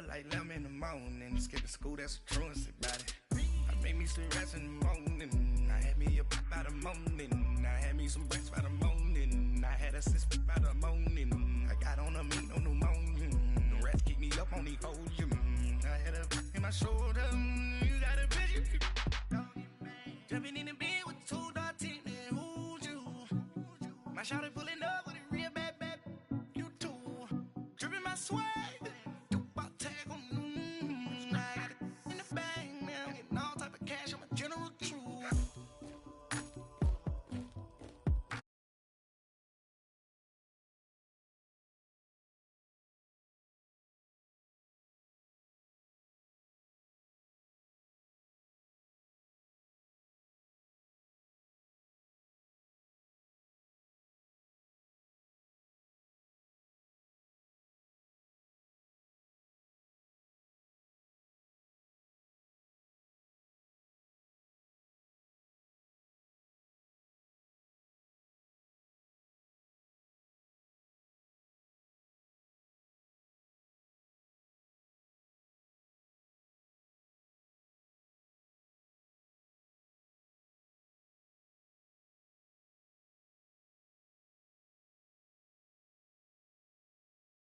up like 11 in the morning. Skipping school, that's a truancy about it. I made me some rest in the morning. I had me a pop by the morning. I had me some breakfast by the morning. I had a six by the morning. I got on a meat, no pneumonia. The rats keep me up on the podium. I had a in my shoulder. You got a vision. Jumping in the bed with 2 dark teeth. Who's you? My shawty pulling up with a real bad. You too. Dripping my swag.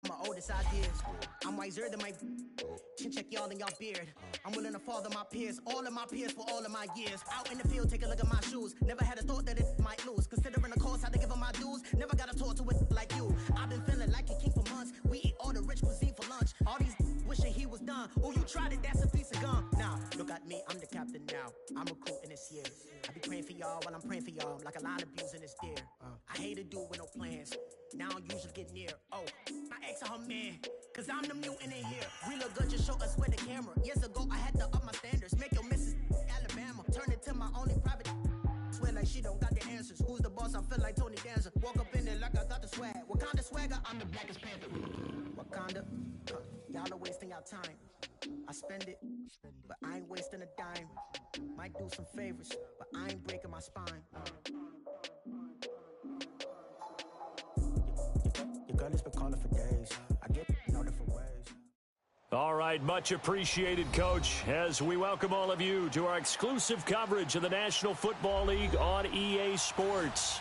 My oldest ideas, I'm wiser than my chin check y'all in y'all beard. I'm willing to father my peers, all of my peers for all of my years. Out in the field, take a look at my shoes. Never had a thought that it might lose. Considering the cost, had to give them my dues. Never got a talk to it like you. I've been feeling like a king for months. We eat all the rich cuisine for lunch. All these wishing he was done. Oh, you tried it, that's a piece of gum. Now, look at me, I'm the captain now. I'm recruiting this year. I be praying for y'all while I'm praying for y'all. Like a line of abusing this deer. I hate a dude with no plans. Now I usually get near. Oh, my ex her man. Cause I'm the mutant in here. We look good, just show us where the camera. Years ago, I had to up my standards. Make your missus Alabama. Turn it to my only private. Swear like she don't got the answers. Who's the boss? I feel like Tony Danza. Walk up in there like I got the swag. What kind of swagger? I'm the blackest panther. Wakanda. Y'all are wasting your time. I spend it, but I ain't wasting a dime. Might do some favors, but I ain't breaking my spine. Your girl has been calling for days. I get no different ways. All right, much appreciated, Coach, as we welcome all of you to our exclusive coverage of the National Football League on EA Sports.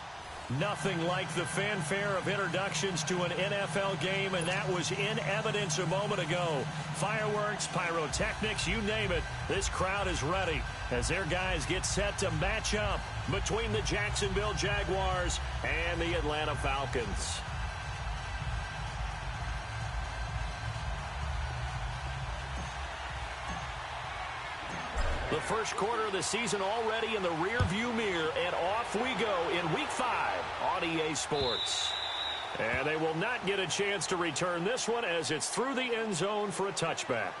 Nothing like the fanfare of introductions to an NFL game, and that was in evidence a moment ago. Fireworks, pyrotechnics, you name it, this crowd is ready as their guys get set to match up between the Jacksonville Jaguars and the Atlanta Falcons. The first quarter of the season already in the rear-view mirror, and off we go in Week 5 on EA Sports. And they will not get a chance to return this one as it's through the end zone for a touchback.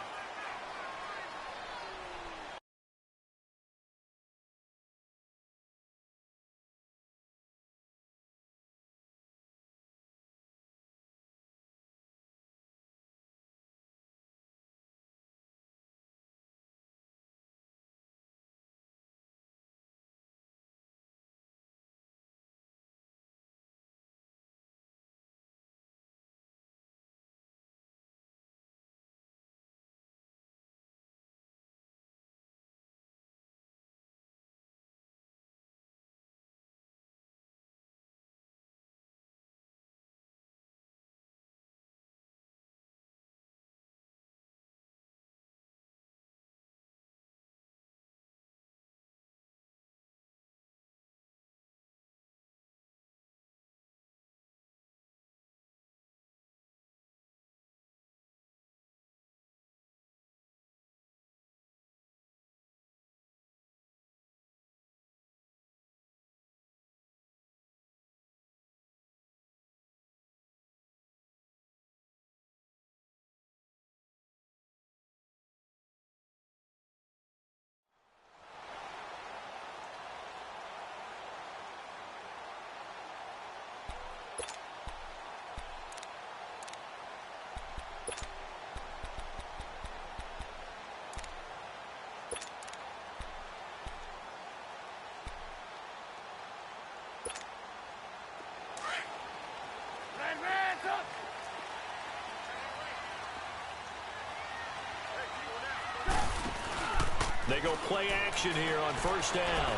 They go play action here on first down.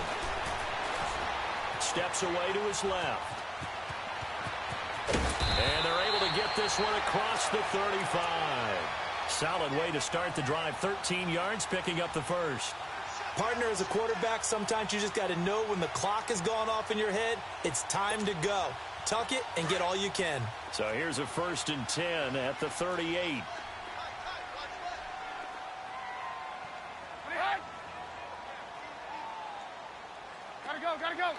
Steps away to his left. And they're able to get this one across the 35. Solid way to start the drive. 13 yards, picking up the first. Partner, as a quarterback, sometimes you just got to know when the clock has gone off in your head, it's time to go. Tuck it and get all you can. So here's a 1st and 10 at the 38. Gotta go.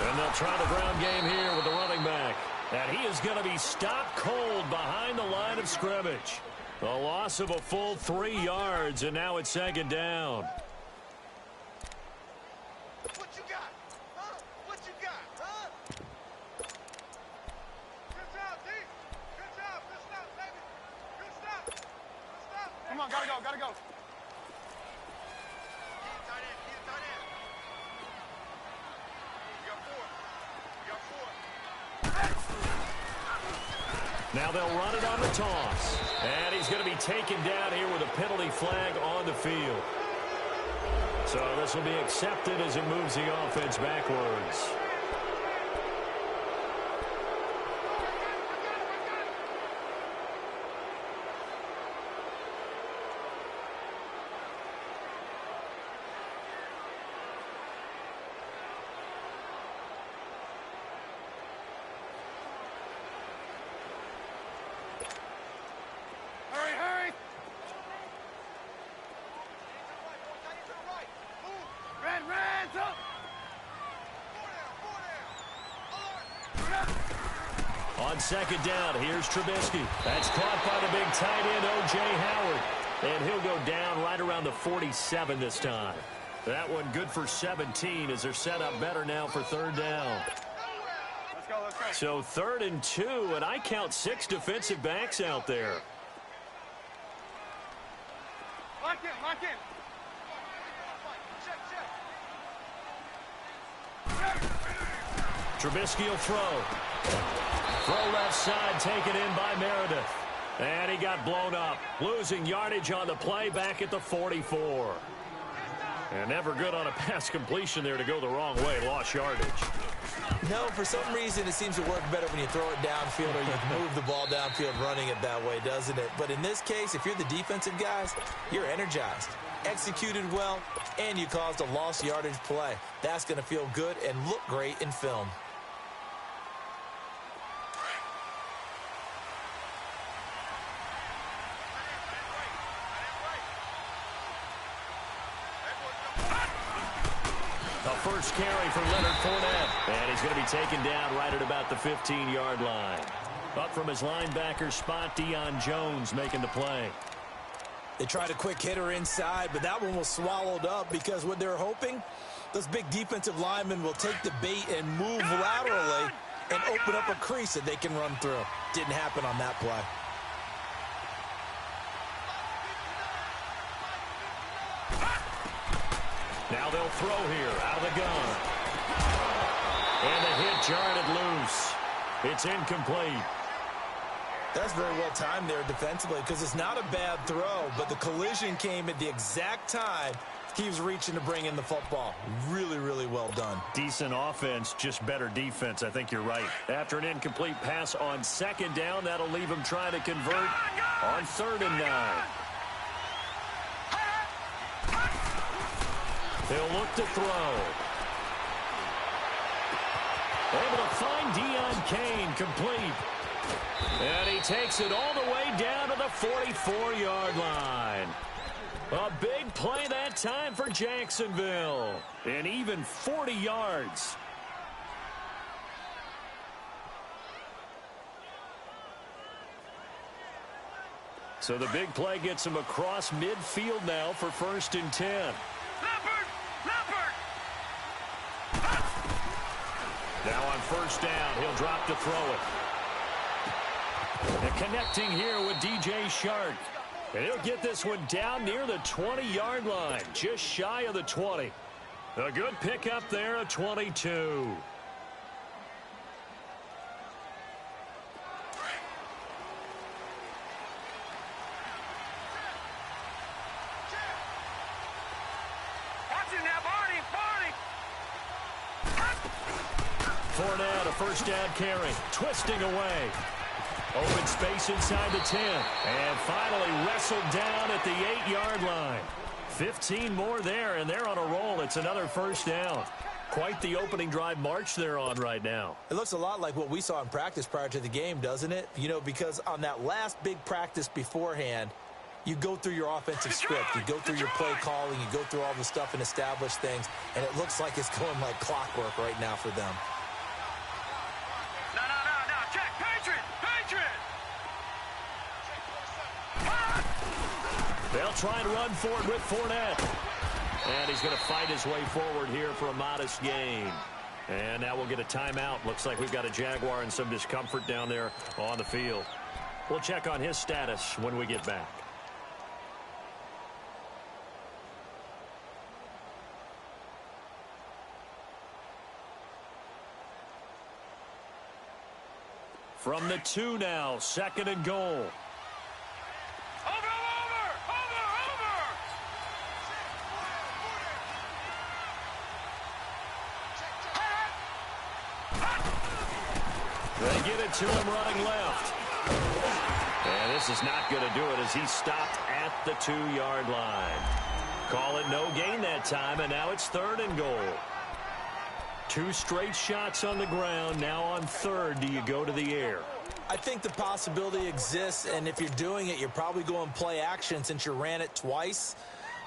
And they'll try the ground game here with the running back. And he is going to be stopped cold behind the line of scrimmage. A loss of a full 3 yards, and now it's 2nd down. What you got? Huh? What you got? Huh? Good job, D. Good job. Good stop, baby. Good stop. Good stop. Come on, gotta go. Now they'll run it on the toss. And he's going to be taken down here with a penalty flag on the field. So this will be accepted as it moves the offense backwards. On 2nd down, here's Trubisky. That's caught by the big tight end, O.J. Howard. And he'll go down right around the 47 this time. That one good for 17 as they're set up better now for 3rd down. Let's go. So 3rd and 2, and I count 6 defensive backs out there. Lock in. Check. Trubisky will throw. Throw left side, taken in by Meredith. And he got blown up. Losing yardage on the play back at the 44. And never good on a pass completion there to go the wrong way. Lost yardage. No, for some reason, it seems to work better when you throw it downfield or you move the ball downfield running it that way, doesn't it? But in this case, if you're the defensive guys, you're energized, executed well, and you caused a lost yardage play. That's going to feel good and look great in film. First carry for Leonard Fournette. And he's going to be taken down right at about the 15-yard line. Up from his linebacker spot, Deion Jones making the play. They tried a quick hitter inside, but that one was swallowed up because what they're hoping, those big defensive linemen will take the bait and move laterally and open up a crease that they can run through. Didn't happen on that play. Now they'll throw here out of the gun. And the hit jarred it loose. It's incomplete. That's very well timed there defensively because it's not a bad throw, but the collision came at the exact time he was reaching to bring in the football. Really, really well done. Decent offense, just better defense. I think you're right. After an incomplete pass on 2nd down, that'll leave him trying to convert on 3rd and 9. They'll look to throw. Able to find Deion Kane, complete. And he takes it all the way down to the 44-yard line. A big play that time for Jacksonville. And even 40 yards. So the big play gets him across midfield now for 1st and 10. Now on 1st down, he'll drop to throw it. And connecting here with DJ Shark. And he'll get this one down near the 20-yard line, just shy of the 20. A good pickup there at 22. Fournette, a first down carry, twisting away. Open space inside the 10. And finally wrestled down at the 8-yard line. 15 more there, and they're on a roll. It's another first down. Quite the opening drive march they're on right now. It looks a lot like what we saw in practice prior to the game, doesn't it? You know, because on that last big practice beforehand, you go through your offensive script. You go through your play calling. You go through all the stuff and establish things. And it looks like it's going like clockwork right now for them. No. Check. Patriot. They'll try and run for it with Fournette. And he's going to fight his way forward here for a modest gain. And now we'll get a timeout. Looks like we've got a Jaguar and some discomfort down there on the field. We'll check on his status when we get back. From the 2 now, 2nd and goal. Over! They get it to him running left. And this is not going to do it as he stopped at the 2-yard line. Call it no gain that time, and now it's 3rd and goal. 2 straight shots on the ground. Now on 3rd, do you go to the air? I think the possibility exists, and if you're doing it, you're probably going play action since you ran it twice.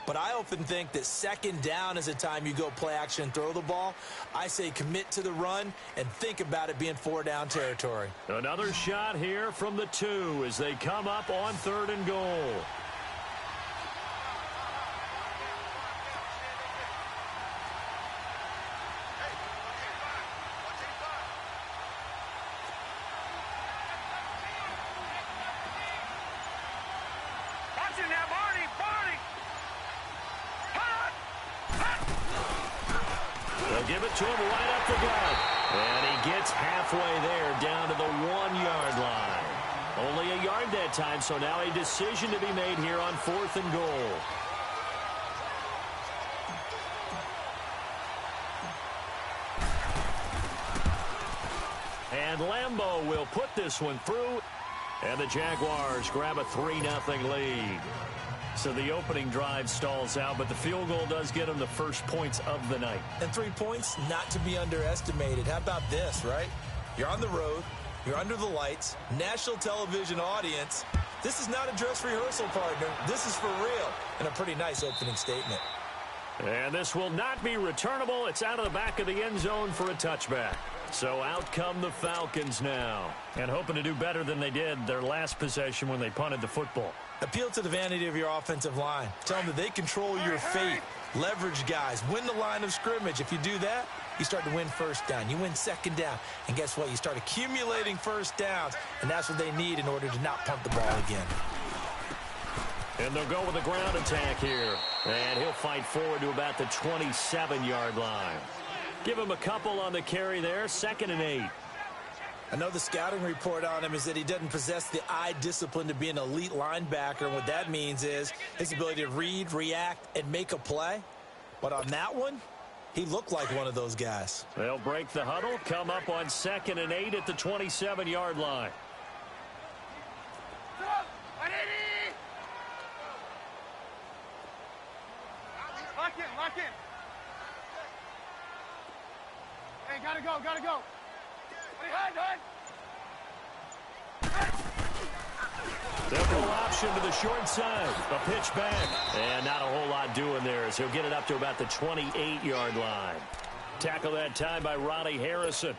But I often think that 2nd down is a time you go play action and throw the ball. I say commit to the run and think about it being 4-down territory. Another shot here from the 2 as they come up on 3rd and goal. Give it to him right up the gut. And he gets halfway there down to the 1-yard line. Only a yard that time, so now a decision to be made here on 4th and goal. And Lambeau will put this one through. And the Jaguars grab a 3-0 lead. So the opening drive stalls out, but the field goal does get them the first points of the night. And 3 points, not to be underestimated. How about this, right? You're on the road. You're under the lights. National television audience. This is not a dress rehearsal, partner. This is for real. And a pretty nice opening statement. And this will not be returnable. It's out of the back of the end zone for a touchback. So out come the Falcons now. And hoping to do better than they did their last possession when they punted the football. Appeal to the vanity of your offensive line. Tell them that they control your fate. Leverage guys. Win the line of scrimmage. If you do that, you start to win 1st down. You win 2nd down. And guess what? You start accumulating 1st downs. And that's what they need in order to not punt the ball again. And they'll go with a ground attack here. And he'll fight forward to about the 27-yard line. Give him a couple on the carry there. 2nd and 8. I know the scouting report on him is that he doesn't possess the eye discipline to be an elite linebacker. And what that means is his ability to read, react, and make a play. But on that one, he looked like one of those guys. They'll break the huddle, come up on 2nd and 8 at the 27-yard line. Lock in. Hey, gotta go. They'll go option to the short side. A pitch back. And not a whole lot doing there as he'll get it up to about the 28-yard line. Tackle that time by Ronnie Harrison.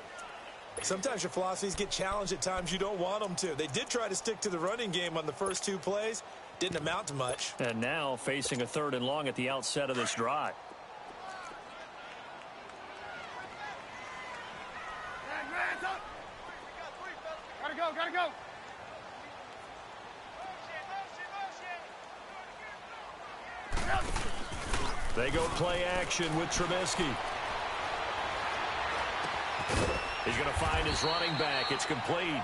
Sometimes your philosophies get challenged at times you don't want them to. They did try to stick to the running game on the first 2 plays. Didn't amount to much. And now facing a 3rd and long at the outset of this drive. Gotta go. They go play action with Trubisky. He's going to find his running back. It's complete.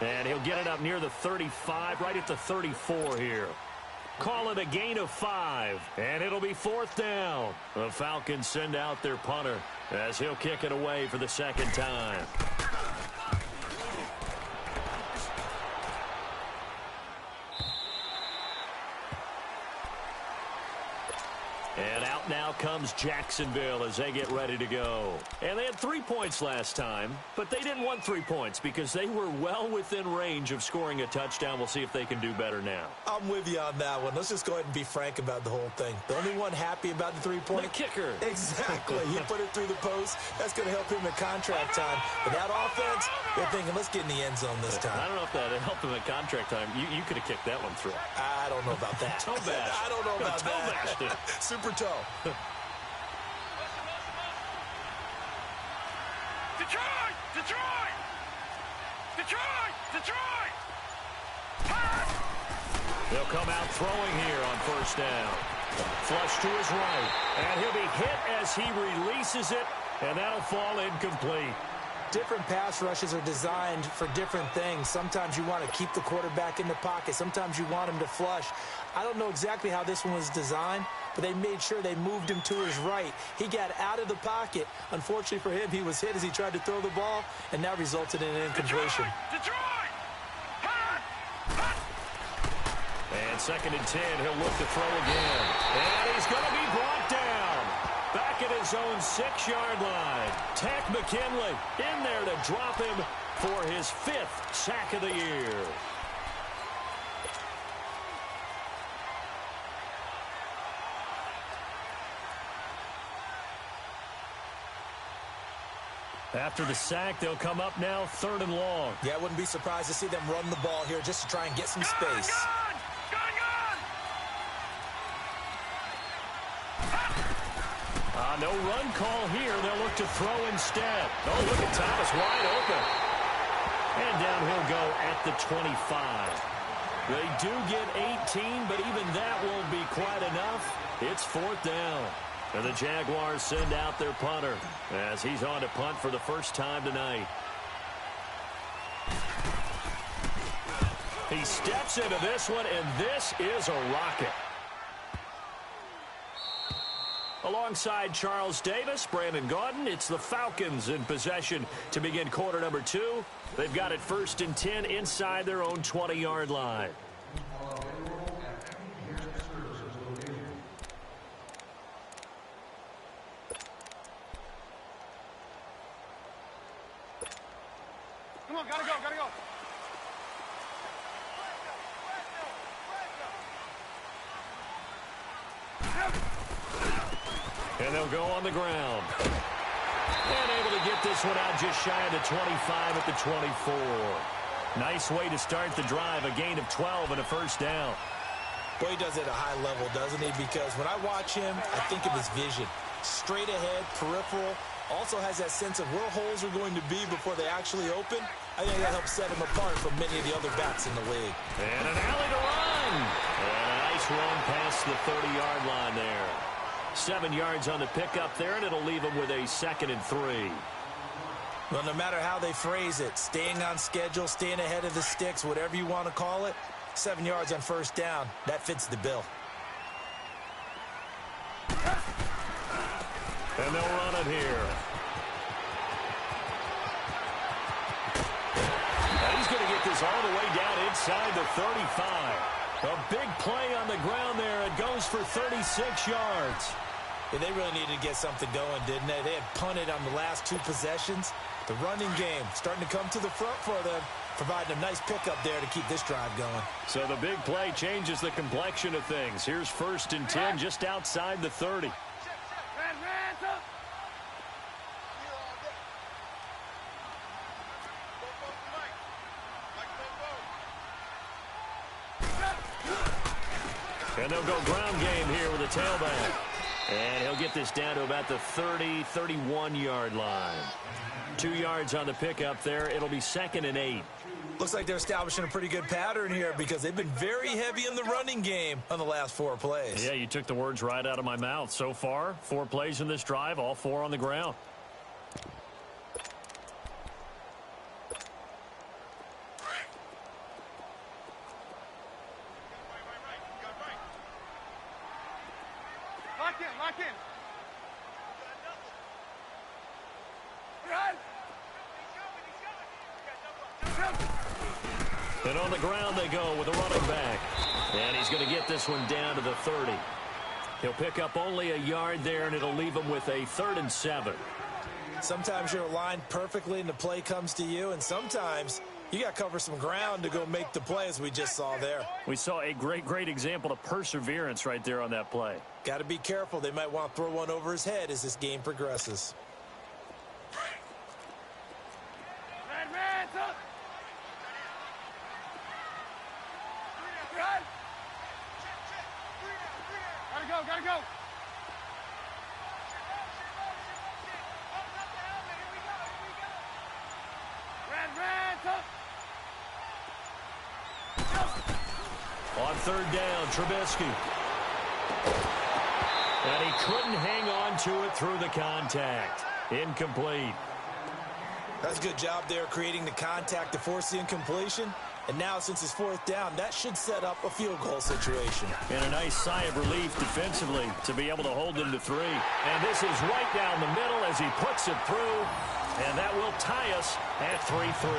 And he'll get it up near the 35, right at the 34 here. Call it a gain of 5, and it'll be 4th down. The Falcons send out their punter. as he'll kick it away for the second time. And out now comes Jacksonville as they get ready to go. And they had 3 points last time, but they didn't want 3 points because they were well within range of scoring a touchdown. We'll see if they can do better now. I'm with you on that one. Let's just go ahead and be frank about the whole thing. The only one happy about the 3-point. The kicker. Exactly. He put it through the post. That's going to help him in contract time. But that offense, they're thinking, let's get in the end zone this time. I don't know if that helped him in contract time. You could have kicked that one through. I don't know about that. Toe bash. I don't know about Toe that. bashed it. Super toe. Detroit! Detroit! Detroit! Detroit! They'll come out throwing here on first down. Flush to his right. And he'll be hit as he releases it, and that'll fall incomplete. Different pass rushes are designed for different things. Sometimes you want to keep the quarterback in the pocket. Sometimes you want him to flush. I don't know exactly how this one was designed, but they made sure they moved him to his right. He got out of the pocket. Unfortunately for him, he was hit as he tried to throw the ball, and that resulted in an incompletion. Detroit! And 2nd and 10, he'll look to throw again. And he's going to be brought down. Back at his own 6-yard line. Tack McKinley in there to drop him for his 5th sack of the year. After the sack, they'll come up now 3rd and long. Yeah, I wouldn't be surprised to see them run the ball here just to try and get some space. No run call here. They'll look to throw instead. Oh, look at Thomas wide open. And down he'll go at the 25. They do get 18, but even that won't be quite enough. It's 4th down. And the Jaguars send out their punter as he's on to punt for the first time tonight. He steps into this one, and this is a rocket. Alongside Charles Davis, Brandon Gaudin, it's the Falcons in possession to begin quarter number 2. They've got it 1st and 10 inside their own 20-yard line. Come on, gotta go, gotta go. And they'll go on the ground. And able to get this one out just shy of the 25 at the 24. Nice way to start the drive, a gain of 12 and a first down. Boy, he does it at a high level, doesn't he? Because when I watch him, I think of his vision. Straight ahead, peripheral. Also has that sense of where holes are going to be before they actually open. I think that helps set him apart from many of the other backs in the league. And an alley to run. And a nice run past the 30-yard line there. 7 yards on the pickup there, and it'll leave him with a 2nd and 3. Well, no matter how they phrase it, staying on schedule, staying ahead of the sticks, whatever you want to call it, 7 yards on first down, that fits the bill. And they'll run it here. And he's going to get this all the way down inside the 35. A big play on the ground there. It goes for 36 yards. Yeah, they really needed to get something going, didn't they? They had punted on the last 2 possessions. The running game starting to come to the front for them, providing a nice pickup there to keep this drive going. So the big play changes the complexion of things. Here's 1st and 10 just outside the 30. And they'll go ground game here with a tailback. And he'll get this down to about the 30, 31-yard line. 2 yards on the pickup there. It'll be 2nd and 8. Looks like they're establishing a pretty good pattern here because they've been very heavy in the running game on the last 4 plays. Yeah, you took the words right out of my mouth. So far, 4 plays in this drive, all 4 on the ground. Lock in. And on the ground they go with a running back. And he's going to get this one down to the 30. He'll pick up only a yard there, and it'll leave him with a 3rd and 7. Sometimes you're aligned perfectly and the play comes to you, and sometimes you got to cover some ground to go make the play, as we just saw there. We saw a great example of perseverance right there on that play. Got to be careful. They might want to throw one over his head as this game progresses. Gotta go. On 3rd down, Trubisky. And he couldn't hang on to it through the contact. Incomplete. That's a good job there creating the contact to force the incompletion. And now, since it's 4th down, that should set up a field goal situation. And a nice sigh of relief defensively to be able to hold them to 3. And this is right down the middle as he puts it through. And that will tie us at 3-3.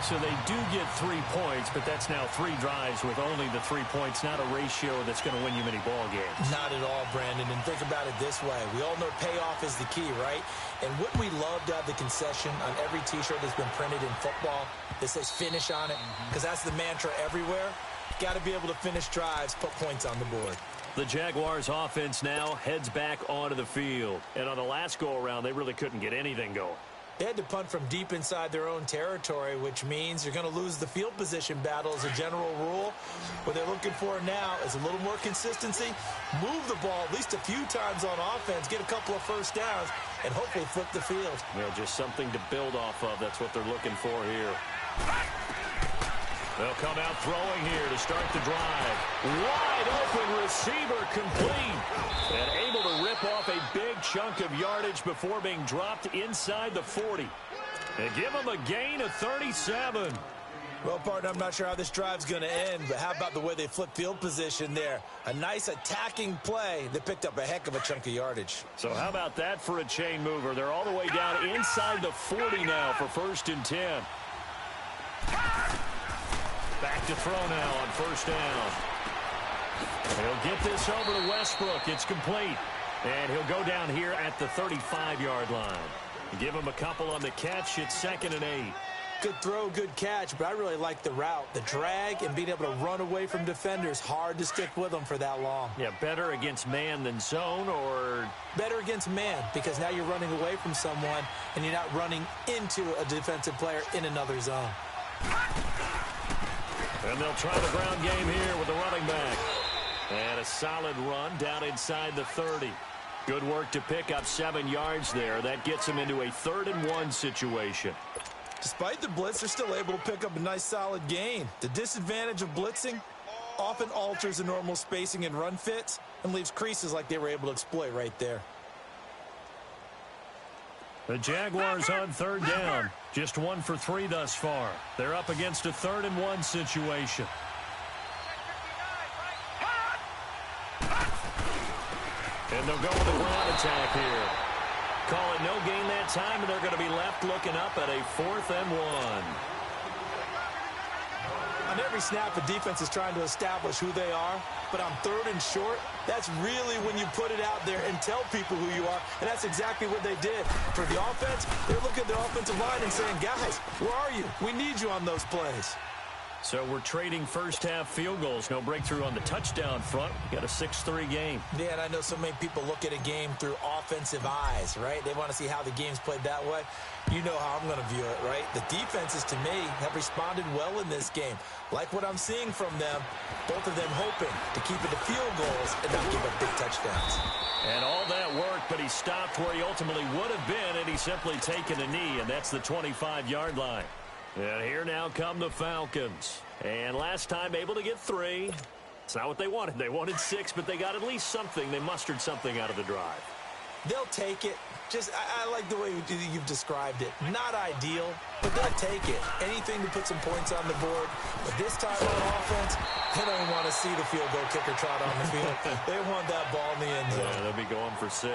So they do get 3 points, but that's now 3 drives with only the 3 points, not a ratio that's going to win you many ball games. Not at all, Brandon. And think about it this way. We all know payoff is the key, right? And wouldn't we love to have the concession on every T-shirt that's been printed in football that says finish on it? Because that's the mantra everywhere. Got to be able to finish drives, put points on the board. The Jaguars offense now heads back onto the field. And on the last go-around, they really couldn't get anything going. They had to punt from deep inside their own territory, which means you're going to lose the field position battle as a general rule. What they're looking for now is a little more consistency, move the ball at least a few times on offense, get a couple of 1st downs, and hopefully flip the field. Well, just something to build off of. That's what they're looking for here. They'll come out throwing here to start the drive. Wide open receiver complete. And able to rip off a big chunk of yardage before being dropped inside the 40. And give him a gain of 37. Well, partner, I'm not sure how this drive's going to end, but how about the way they flip field position there? A nice attacking play that picked up a heck of a chunk of yardage. So how about that for a chain mover? They're all the way down inside the 40 now for 1st and 10. Back to throw now on 1st down. He'll get this over to Westbrook. It's complete. And he'll go down here at the 35-yard line. Give him a couple on the catch. It's 2nd and 8. Good throw, good catch, but I really like the route. The drag and being able to run away from defenders. Hard to stick with them for that long. Yeah, better against man than zone, or? Better against man, because now you're running away from someone and you're not running into a defensive player in another zone. And they'll try the ground game here with the running back. And a solid run down inside the 30. Good work to pick up 7 yards there. That gets them into a 3rd and 1 situation. Despite the blitz, they're still able to pick up a nice solid gain. The disadvantage of blitzing often alters the normal spacing and run fits and leaves creases like they were able to exploit right there. The Jaguars on 3rd down. Just 1 for 3 thus far. They're up against a 3rd and 1 situation. And they'll go with a ground attack here. Call it no gain that time, and they're going to be left looking up at a 4th and 1. On every snap, a defense is trying to establish who they are, but on 3rd and short, that's really when you put it out there and tell people who you are, and that's exactly what they did. For the offense, they're looking at their offensive line and saying, guys, where are you? We need you on those plays. So we're trading first-half field goals. No breakthrough on the touchdown front. Got a 6-3 game. Yeah, and I know so many people look at a game through offensive eyes, right? They want to see how the game's played that way. You know how I'm going to view it, right? The defenses, to me, have responded well in this game. Like what I'm seeing from them, both of them hoping to keep it to field goals and not give up big touchdowns. And all that work, but he stopped where he ultimately would have been, and he's simply taken a knee, and that's the 25-yard line. And here now come the Falcons. And last time able to get 3. It's not what they wanted. They wanted 6, but they got at least something. They mustered something out of the drive. They'll take it. I like the way you've described it. Not ideal, but they'll take it. Anything to put some points on the board. But this time on offense, they don't even want to see the field goal kicker trot on the field. They want that ball in the end zone. Yeah, they'll be going for 6.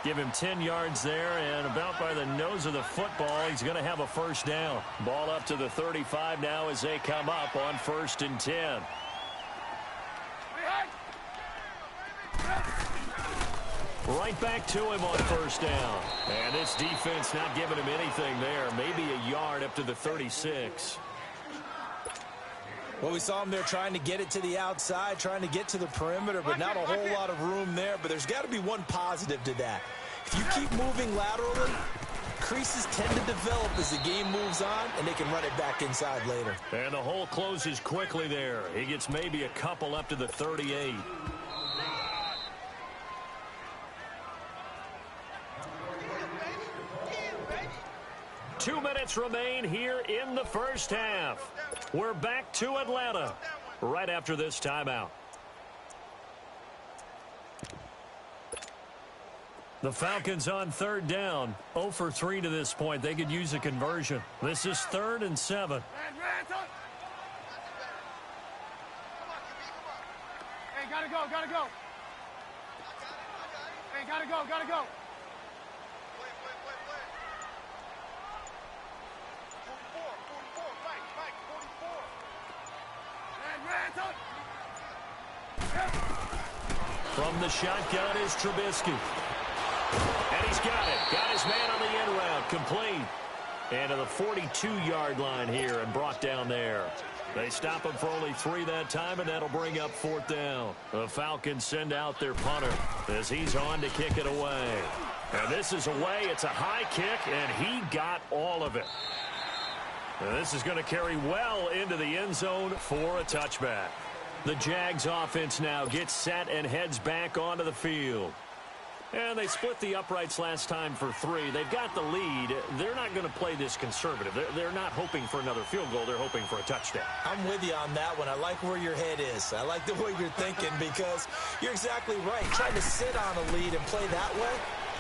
Give him 10 yards there, and about by the nose of the football, he's going to have a first down. Ball up to the 35 now as they come up on 1st and 10. Right back to him on 1st down. And this defense not giving him anything there. Maybe a yard up to the 36. Well, we saw him there trying to get it to the outside, trying to get to the perimeter, but not a whole lot of room there. But there's got to be one positive to that. If you keep moving laterally, creases tend to develop as the game moves on, and they can run it back inside later. And the hole closes quickly there. He gets maybe a couple up to the 38. Two minutes remain here in the first half. We're back to Atlanta right after this timeout. The Falcons on 3rd down. 0 for 3 to this point. They could use a conversion. This is 3rd and 7. Hey, gotta go. Hey, gotta go. 44. From the shotgun is Trubisky. And he's got it. Got his man on the end route. Complete. And to the 42-yard line here and brought down there. They stop him for only 3 that time, and that'll bring up 4th down. The Falcons send out their punter as he's on to kick it away. And this is away. It's a high kick, and he got all of it. And this is going to carry well into the end zone for a touchback. The Jags offense now gets set and heads back onto the field. And they split the uprights last time for 3. They've got the lead. They're not going to play this conservative. They're not hoping for another field goal. They're hoping for a touchdown. I'm with you on that one. I like where your head is. I like the way you're thinking because you're exactly right. Trying to sit on a lead and play that way,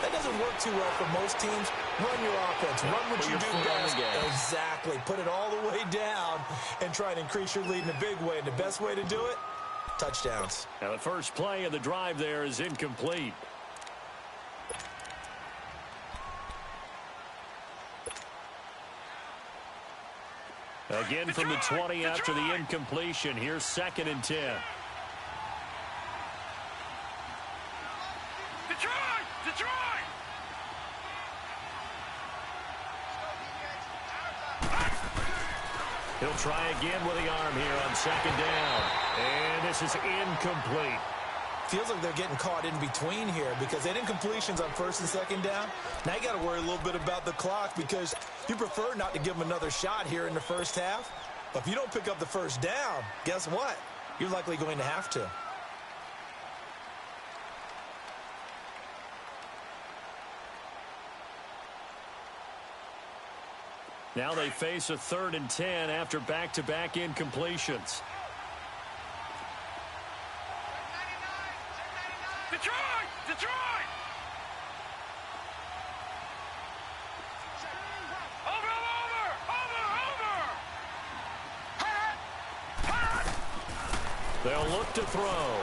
that doesn't work too well for most teams. Run your offense. Run what you do best. Exactly. Put it all the way down and try and increase your lead in a big way. And the best way to do it, touchdowns. Now the first play of the drive there is incomplete. Again from the 20 after the incompletion. Here's 2nd and 10. Detroit! He'll try again with the arm here on 2nd down. And this is incomplete. Feels like they're getting caught in between here because they had incompletions on 1st and 2nd down. Now you got to worry a little bit about the clock because you prefer not to give them another shot here in the first half. But if you don't pick up the 1st down, guess what? You're likely going to have to. Now they face a 3rd and 10 after back-to-back incompletions. Detroit! Over! They'll look to throw.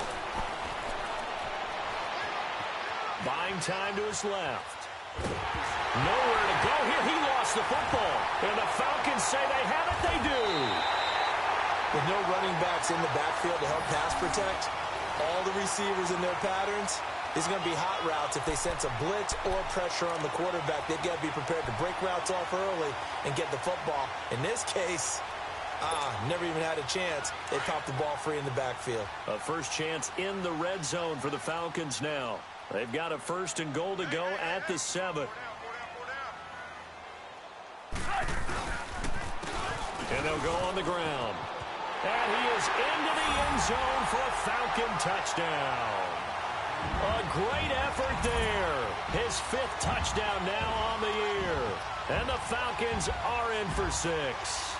Buying time to his left. Nowhere to go here. He lost the football. And the Falcons say they have it. They do. With no running backs in the backfield to help pass protect, all the receivers in their patterns, it's going to be hot routes. If they sense a blitz or pressure on the quarterback, they've got to be prepared to break routes off early and get the football. In this case, never even had a chance. They popped the ball free in the backfield. A first chance in the red zone for the Falcons now. They've got a 1st and goal to go at the 7. And they'll go on the ground. And he is into the end zone for a Falcon touchdown. A great effort there. His 5th touchdown now on the year. And the Falcons are in for 6.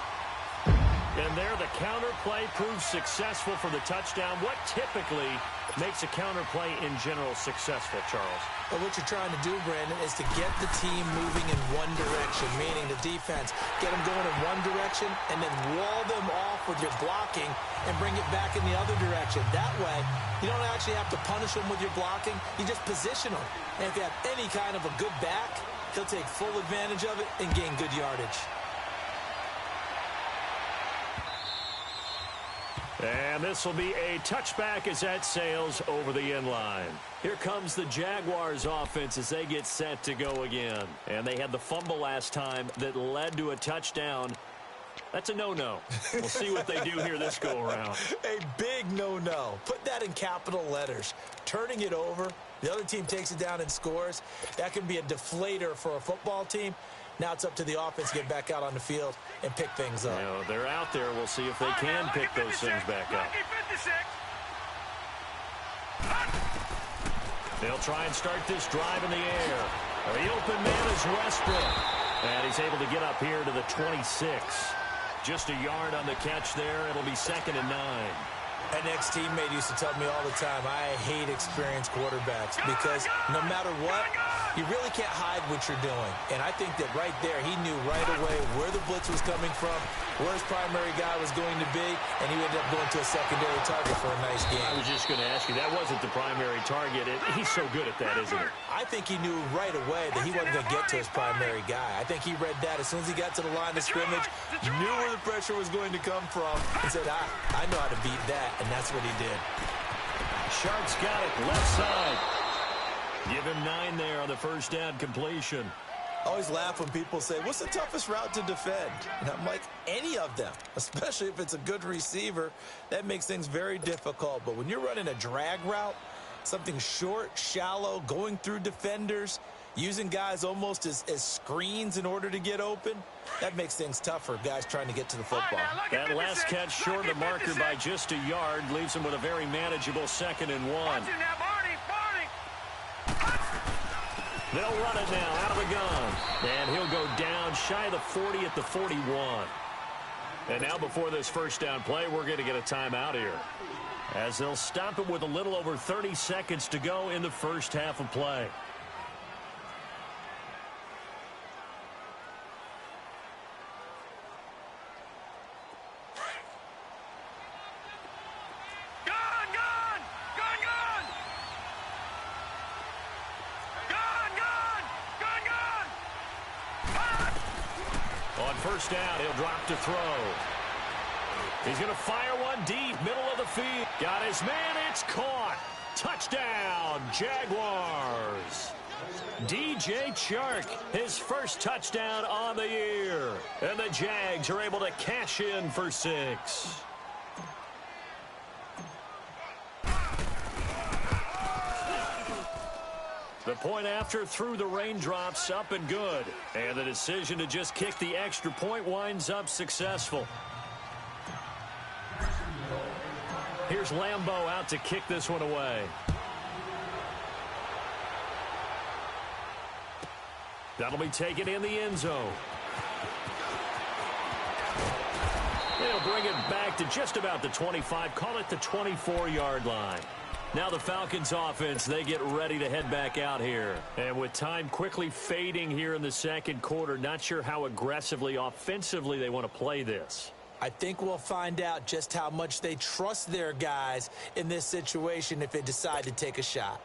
And there, the counter play proves successful for the touchdown. What typically makes a counter play in general successful, Charles? But what you're trying to do, Brandon, is to get the team moving in one direction, meaning the defense, get them going in one direction and then wall them off with your blocking and bring it back in the other direction. That way, you don't actually have to punish them with your blocking. You just position them. And if you have any kind of a good back, he'll take full advantage of it and gain good yardage. And this will be a touchback as that sails over the end line. Here comes the Jaguars offense as they get set to go again. And they had the fumble last time that led to a touchdown. That's a no-no. We'll see what they do here this go-around. A big no-no. Put that in capital letters. Turning it over, the other team takes it down and scores. That can be a deflator for a football team. Now it's up to the offense to get back out on the field and pick things up. You know, they're out there. We'll see if they can pick those things back up. They'll try and start this drive in the air. The open man is Westbrook. And he's able to get up here to the 26. Just a yard on the catch there. It'll be 2nd and 9. An ex-teammate used to tell me all the time, I hate experienced quarterbacks because no matter what, you really can't hide what you're doing. And I think that right there, he knew right away where the blitz was coming from, where his primary guy was going to be, and he ended up going to a secondary target for a nice game. I was just going to ask you, that wasn't the primary target. He's so good at that, isn't he? I think he knew right away that he wasn't going to get to his primary guy. I think he read that as soon as he got to the line of scrimmage, knew where the pressure was going to come from, and said, I know how to beat that, and that's what he did. Sharks got it, left side. Give him 9 there on the first down completion. I always laugh when people say, what's the toughest route to defend? And I'm like, any of them, especially if it's a good receiver. That makes things very difficult. But when you're running a drag route, something short, shallow, going through defenders, using guys almost as screens in order to get open, that makes things tougher, guys trying to get to the football. That last catch short of the marker by just a yard leaves him with a very manageable 2nd and 1. They'll run it now out of the gun. And he'll go down shy of the 40 at the 41. And now before this first down play, we're going to get a timeout here, as they'll stop it with a little over 30 seconds to go in the first half of play. First down, he'll drop to throw. He's going to fire one deep, middle of the field. Got his man, it's caught. Touchdown, Jaguars. DJ Chark, his first touchdown on the year. And the Jags are able to cash in for 6. The point after through the raindrops, up and good. And the decision to just kick the extra point winds up successful. Here's Lambeau out to kick this one away. That'll be taken in the end zone. They'll bring it back to just about the 25, call it the 24-yard line. Now the Falcons offense, they get ready to head back out here. And with time quickly fading here in the second quarter, not sure how aggressively, offensively they want to play this. I think we'll find out just how much they trust their guys in this situation if they decide to take a shot.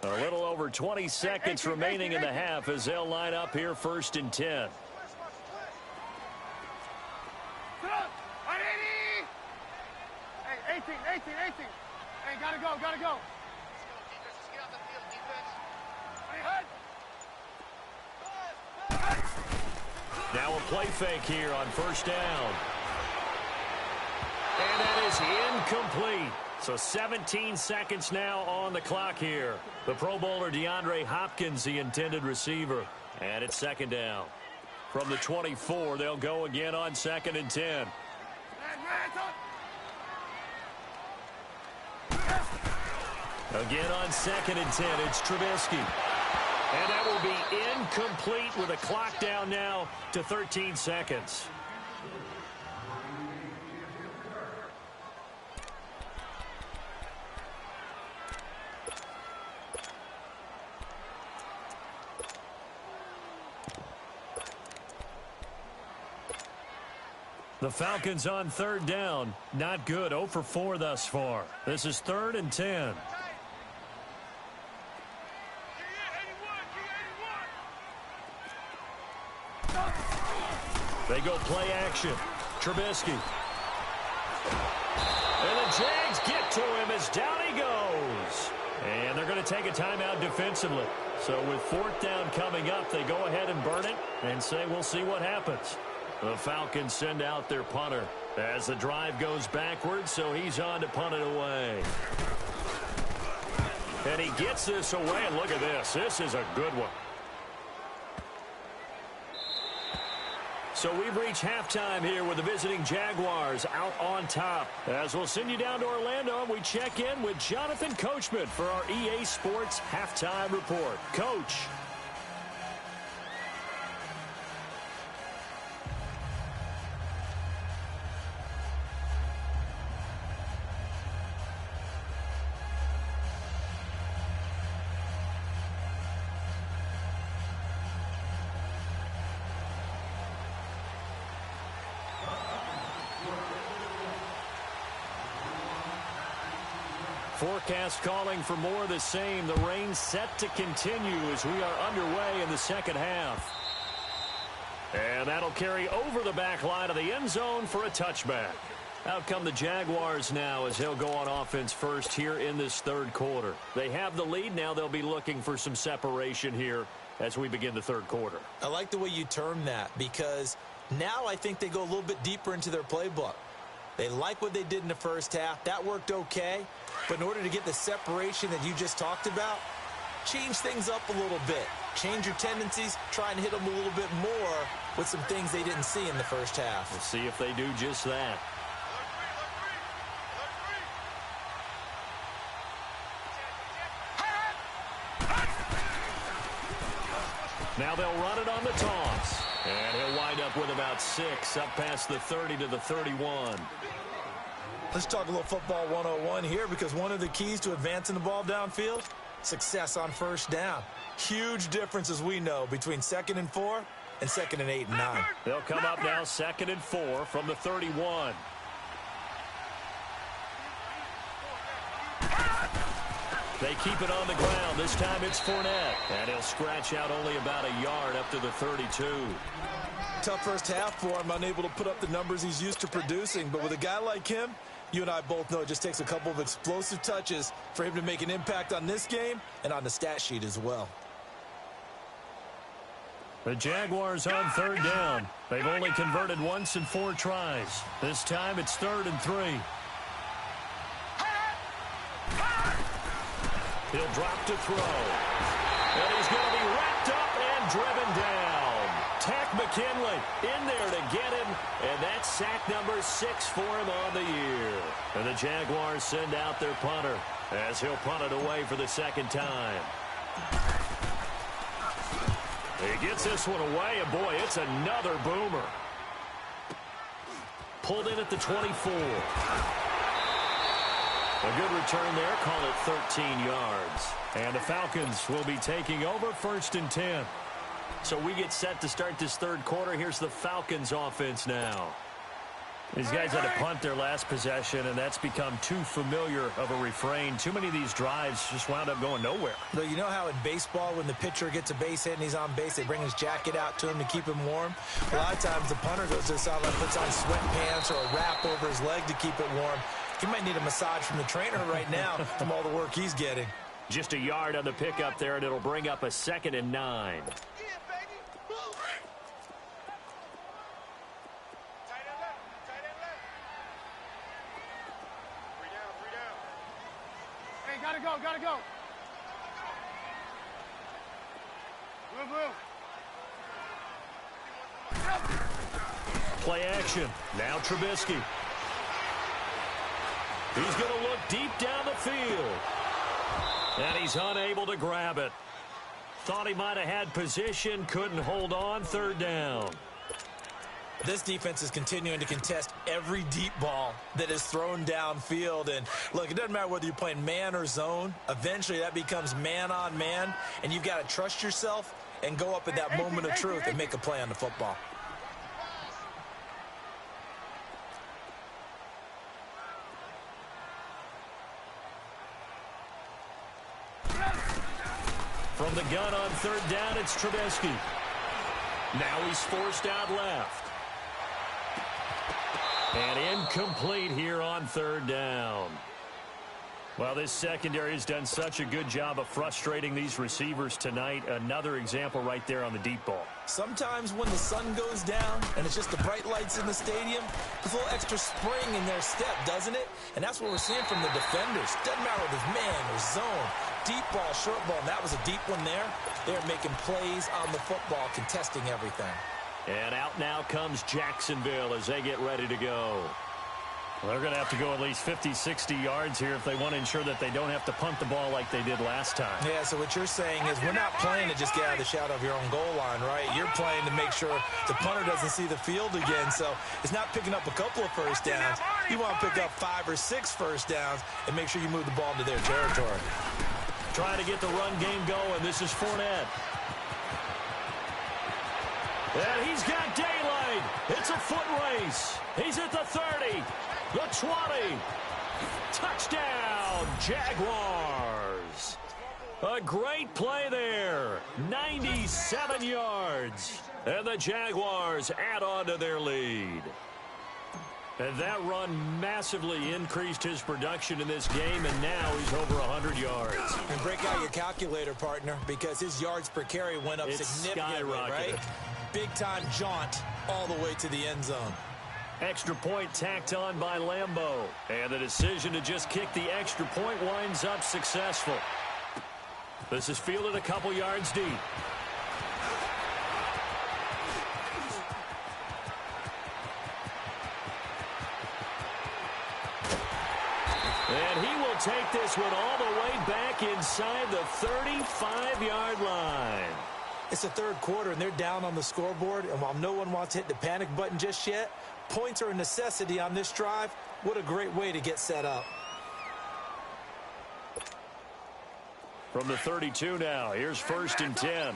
A little over 20 seconds remaining in the half as they'll line up here 1st and 10. Hey, 18. Hey, gotta go. Now a play fake here on first down. And that is incomplete. So 17 seconds now on the clock here. The Pro Bowler DeAndre Hopkins, the intended receiver. And it's 2nd down. From the 24, they'll go again on 2nd and 10. Again on 2nd and 10, it's Trubisky. And that will be incomplete with a clock down now to 13 seconds. The Falcons on third down. Not good. 0 for 4 thus far. This is 3rd and 10. They go play action. Trubisky. And the Jags get to him as down he goes. And they're going to take a timeout defensively. So with 4th down coming up, they go ahead and burn it and say we'll see what happens. The Falcons send out their punter as the drive goes backwards, so he's on to punt it away. And he gets this away, and look at this. This is a good one. So we've reached halftime here with the visiting Jaguars out on top. As we'll send you down to Orlando, and we check in with Jonathan Coachman for our EA Sports Halftime Report. Coach. Forecast calling for more of the same. The rain set to continue as we are underway in the second half. And that'll carry over the back line of the end zone for a touchback. Out come the Jaguars now as they'll go on offense first here in this 3rd quarter. They have the lead. Now they'll be looking for some separation here as we begin the 3rd quarter. I like the way you term that because now I think they go a little bit deeper into their playbook. They like what they did in the first half. That worked okay. But in order to get the separation that you just talked about, change things up a little bit. Change your tendencies. Try and hit them a little bit more with some things they didn't see in the first half. We'll see if they do just that. Now they'll run it on the toss. And he'll wind up with about 6 up past the 30 to the 31. Let's talk a little football 101 here because one of the keys to advancing the ball downfield, success on first down. Huge difference, as we know, between 2nd and 4 and 2nd and 8 and 9. They'll come up now 2nd and 4 from the 31. They keep it on the ground. This time it's Fournette. And he'll scratch out only about a yard up to the 32. Tough first half for him, unable to put up the numbers he's used to producing. But with a guy like him, you and I both know it just takes a couple of explosive touches for him to make an impact on this game and on the stat sheet as well. The Jaguars on 3rd down. They've only converted once in 4 tries. This time it's 3rd and 3. He'll drop to throw. And he's going to be wrapped up and driven down. Tack McKinley in there to get him. And that's sack number 6 for him on the year. And the Jaguars send out their punter as he'll punt it away for the 2nd time. He gets this one away, and boy, it's another boomer. Pulled in at the 24. A good return there, call it 13 yards. And the Falcons will be taking over 1st and 10. So we get set to start this 3rd quarter. Here's the Falcons offense now. These guys had to punt their last possession, and that's become too familiar of a refrain. Too many of these drives just wound up going nowhere. But you know how in baseball, when the pitcher gets a base hit and he's on base, they bring his jacket out to him to keep him warm? A lot of times the punter goes to the sideline, puts on sweatpants or a wrap over his leg to keep it warm. He might need a massage from the trainer right now from all the work he's getting. Just a yard on the pickup there, and it'll bring up a 2nd and 9. Gotta go. Blue. Play action. Now Trubisky. He's going to look deep down the field. And he's unable to grab it. Thought he might have had position, couldn't hold on. 3rd down. This defense is continuing to contest every deep ball that is thrown downfield. And, look, it doesn't matter whether you're playing man or zone. Eventually that becomes man on man, and you've got to trust yourself and go up at that moment of truth and make a play on the football. From the gun on third down, it's Trubisky. Now he's forced out left. And incomplete here on third down. Well, this secondary has done such a good job of frustrating these receivers tonight. Another example right there on the deep ball. Sometimes when the sun goes down and it's just the bright lights in the stadium, there's a little extra spring in their step, doesn't it? And that's what we're seeing from the defenders. Doesn't matter if it's man or zone, deep ball, short ball. And that was a deep one there. They're making plays on the football, contesting everything. And out now comes Jacksonville as they get ready to go. Well, they're going to have to go at least 50, 60 yards here if they want to ensure that they don't have to punt the ball like they did last time. Yeah, so what you're saying is we're not playing to just get out of the shadow of your own goal line, right? You're playing to make sure the punter doesn't see the field again. So it's not picking up a couple of first downs. You want to pick up 5 or 6 first downs and make sure you move the ball into their territory. Trying to get the run game going. This is Fournette. And he's got daylight. It's a foot race. He's at the 30. The 20. Touchdown, Jaguars. A great play there. 97 yards. And the Jaguars add on to their lead. And that run massively increased his production in this game, and now he's over 100 yards. And break out your calculator, partner, because his yards per carry went up significantly, right? Big-time jaunt all the way to the end zone. Extra point tacked on by Lambeau. And the decision to just kick the extra point winds up successful. This is fielded a couple yards deep. And he will take this one all the way back inside the 35-yard line. It's the third quarter, and they're down on the scoreboard. And while no one wants to hit the panic button just yet, points are a necessity on this drive. What a great way to get set up. From the 32 now, here's 1st and 10.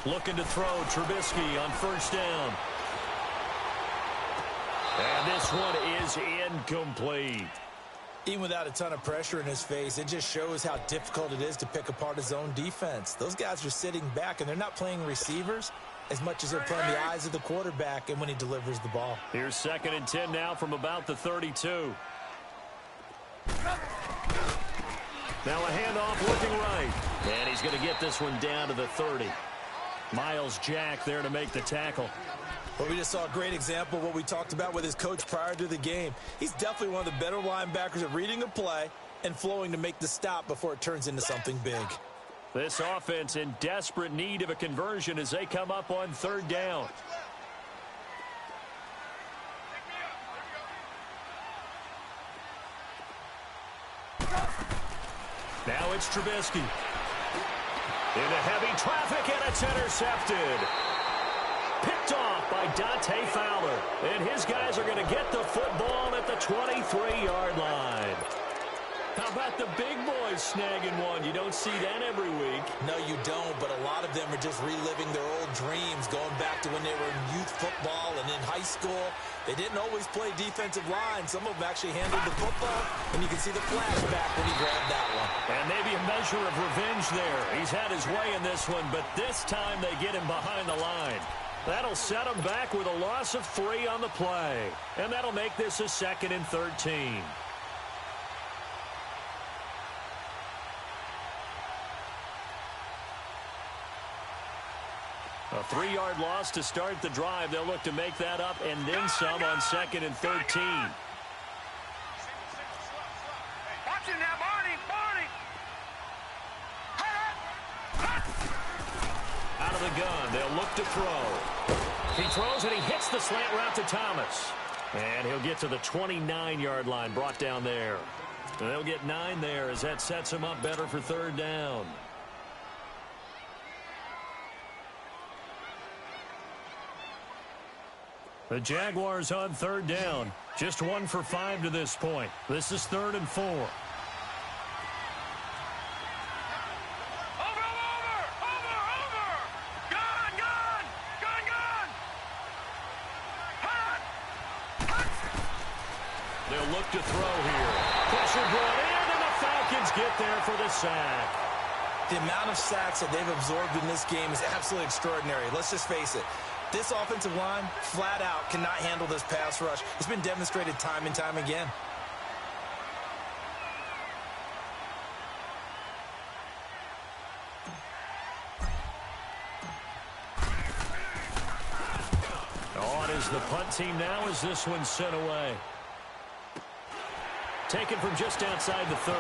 Looking to throw Trubisky on 1st down. And this one is incomplete. Even without a ton of pressure in his face, it just shows how difficult it is to pick apart his own defense. Those guys are sitting back, and they're not playing receivers as much as they're playing the eyes of the quarterback and when he delivers the ball. Here's 2nd and 10 now from about the 32. Now a handoff looking right. And he's going to get this one down to the 30. Miles Jack there to make the tackle. Well, we just saw a great example of what we talked about with his coach prior to the game. He's definitely one of the better linebackers at reading a play and flowing to make the stop before it turns into something big. This offense in desperate need of a conversion as they come up on 3rd down. Now it's Trubisky. Into heavy traffic, and it's intercepted. Picked off by Dante Fowler. And his guys are going to get the football at the 23-yard line. How about the big boys snagging one? You don't see that every week. No, you don't, but a lot of them are just reliving their old dreams, going back to when they were in youth football and in high school. They didn't always play defensive line. Some of them actually handled the football, and you can see the flashback when he grabbed that one. And maybe a measure of revenge there. He's had his way in this one, but this time they get him behind the line. That'll set him back with a loss of 3 on the play. And that'll make this a 2nd and 13. A 3-yard loss to start the drive. They'll look to make that up and then some on 2nd and 13. Watch it now, Barney! Out of the gun, they'll look to throw. He throws and he hits the slant route to Thomas. And he'll get to the 29-yard line, brought down there. And they'll get 9 there as that sets him up better for 3rd down. The Jaguars on 3rd down. Just 1 for 5 to this point. This is 3rd and 4. They'll look to throw here. Pressure brought in, and the Falcons get there for the sack. The amount of sacks that they've absorbed in this game is absolutely extraordinary. Let's just face it. This offensive line, flat out, cannot handle this pass rush. It's been demonstrated time and time again. On is the punt team now as this one's sent away. Taken from just outside the 30.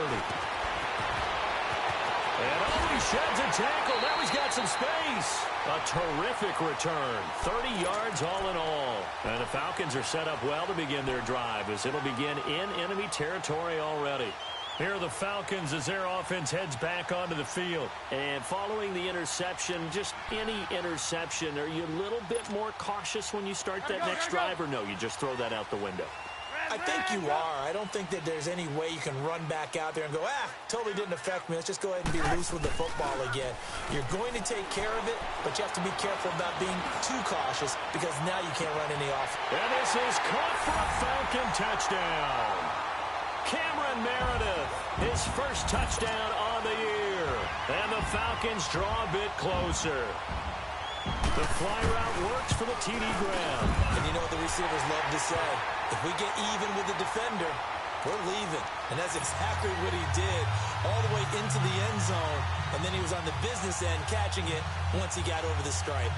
And he sheds a tackle. Now he's got some space. A terrific return. 30 yards all in all. And the Falcons are set up well to begin their drive as it'll begin in enemy territory already. Here are the Falcons as their offense heads back onto the field. And following the interception, just any interception, are you a little bit more cautious when you start that next drive, or no, you just throw that out the window? I think you are. I don't think that there's any way you can run back out there and go, totally didn't affect me. Let's just go ahead and be loose with the football again. You're going to take care of it, but you have to be careful about being too cautious because now you can't run any off. And this is caught for a Falcon touchdown. Cameron Meredith, his first touchdown on the year. And the Falcons draw a bit closer. The fly route works for the TD Graham. And you know what the receivers love to say? If we get even with the defender, we're leaving. And that's exactly what he did, all the way into the end zone. And then he was on the business end catching it once he got over the stripe.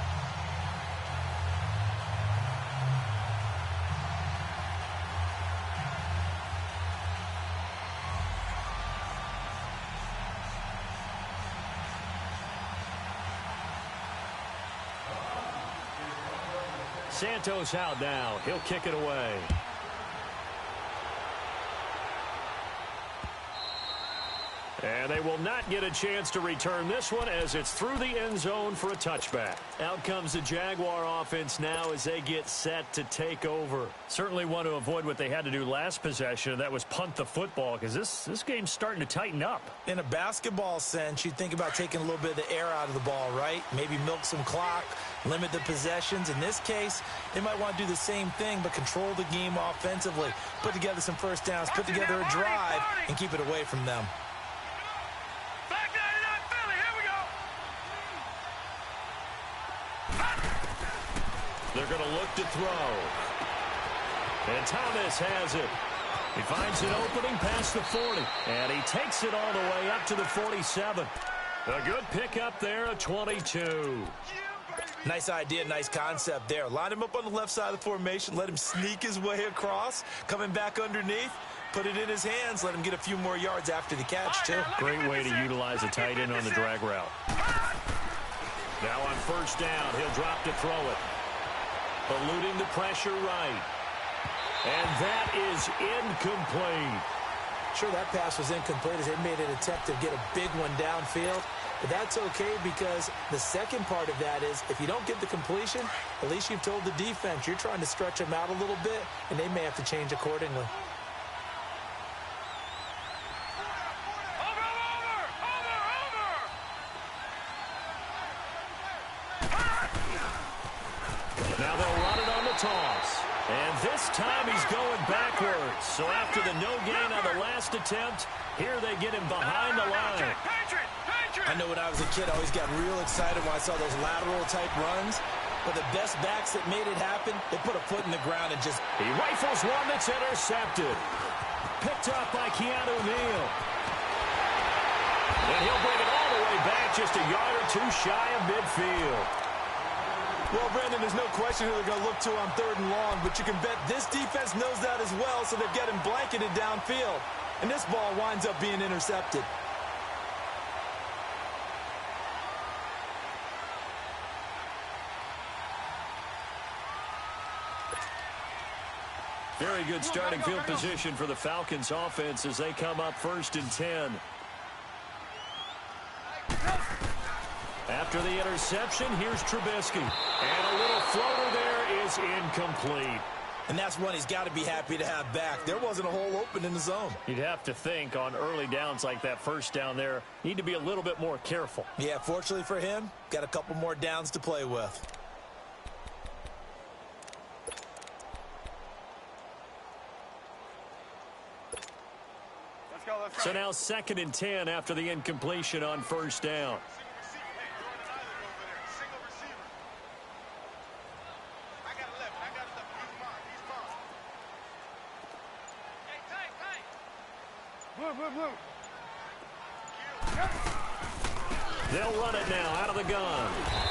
Santos out now. He'll kick it away. And they will not get a chance to return this one as it's through the end zone for a touchback. Out comes the Jaguar offense now as they get set to take over. Certainly want to avoid what they had to do last possession, and that was punt the football, because this game's starting to tighten up. In a basketball sense, you think about taking a little bit of the air out of the ball, right? Maybe milk some clock, limit the possessions. In this case, they might want to do the same thing, but control the game offensively. Put together some first downs, put together a drive, and keep it away from them. They're going to look to throw. And Thomas has it. He finds an opening past the 40. And he takes it all the way up to the 47. A good pickup there, a 22. Nice idea, nice concept there. Line him up on the left side of the formation. Let him sneak his way across. Coming back underneath. Put it in his hands. Let him get a few more yards after the catch, too. Great way to utilize a tight end on the drag route. Now on first down, he'll drop to throw it. Eluding the pressure right. And that is incomplete. Sure, that pass was incomplete as they made an attempt to get a big one downfield. But that's okay because the second part of that is if you don't get the completion, at least you've told the defense you're trying to stretch them out a little bit, and they may have to change accordingly. Now they'll run it on the toss. And this time he's going backwards. So after the no gain on the last attempt, here they get him behind the line. I know when I was a kid, I always got real excited when I saw those lateral-type runs. But the best backs that made it happen, they put a foot in the ground and just... He rifles one that's intercepted. Picked up by Keanu Neal. And he'll bring it all the way back just a yard or two shy of midfield. Well, Brandon, there's no question who they're going to look to on 3rd and long, but you can bet this defense knows that as well, so they've got him blanketed downfield. And this ball winds up being intercepted. Very good starting field position for the Falcons offense as they come up 1st and 10. After the interception, here's Trubisky. And a little floater there is incomplete. And that's one he's got to be happy to have back. There wasn't a hole open in the zone. You'd have to think on early downs like that first down there, need to be a little bit more careful. Yeah, fortunately for him, got a couple more downs to play with. So now 2nd and 10 after the incompletion on first down. They'll run it now out of the gun.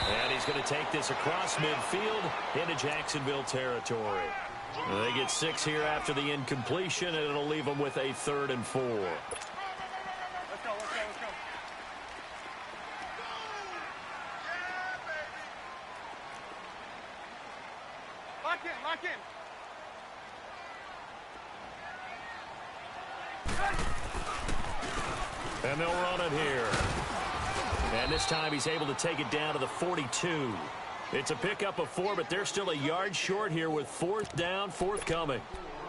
And he's going to take this across midfield into Jacksonville territory. They get 6 here after the incompletion, and it'll leave them with a 3rd and 4. Let's go. Lock in. And they'll run it here. And this time he's able to take it down to the 42. It's a pickup of 4, but they're still a yard short here with 4th down forthcoming.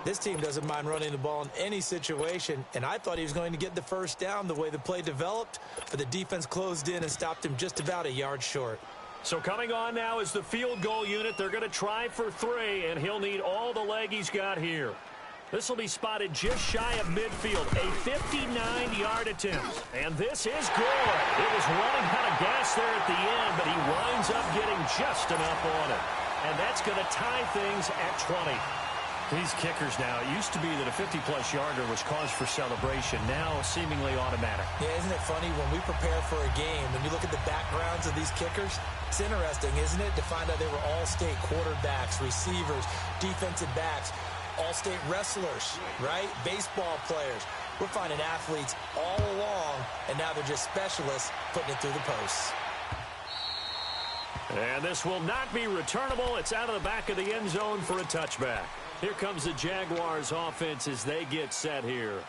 This team doesn't mind running the ball in any situation, and I thought he was going to get the first down the way the play developed, but the defense closed in and stopped him just about a yard short. So coming on now is the field goal unit. They're going to try for 3, and he'll need all the leg he's got here. This will be spotted just shy of midfield, a 59-yard attempt. And this is good. It was running out of gas there at the end, but he winds up getting just enough on it. And that's going to tie things at 20. These kickers now, it used to be that a 50-plus yarder was cause for celebration. Now seemingly automatic. Yeah, isn't it funny when we prepare for a game, when you look at the backgrounds of these kickers, it's interesting, isn't it, to find out they were all-state quarterbacks, receivers, defensive backs, all-state wrestlers, right? Baseball players. We're finding athletes all along, and now they're just specialists putting it through the posts. And this will not be returnable. It's out of the back of the end zone for a touchback. Here comes the Jaguars offense as they get set here.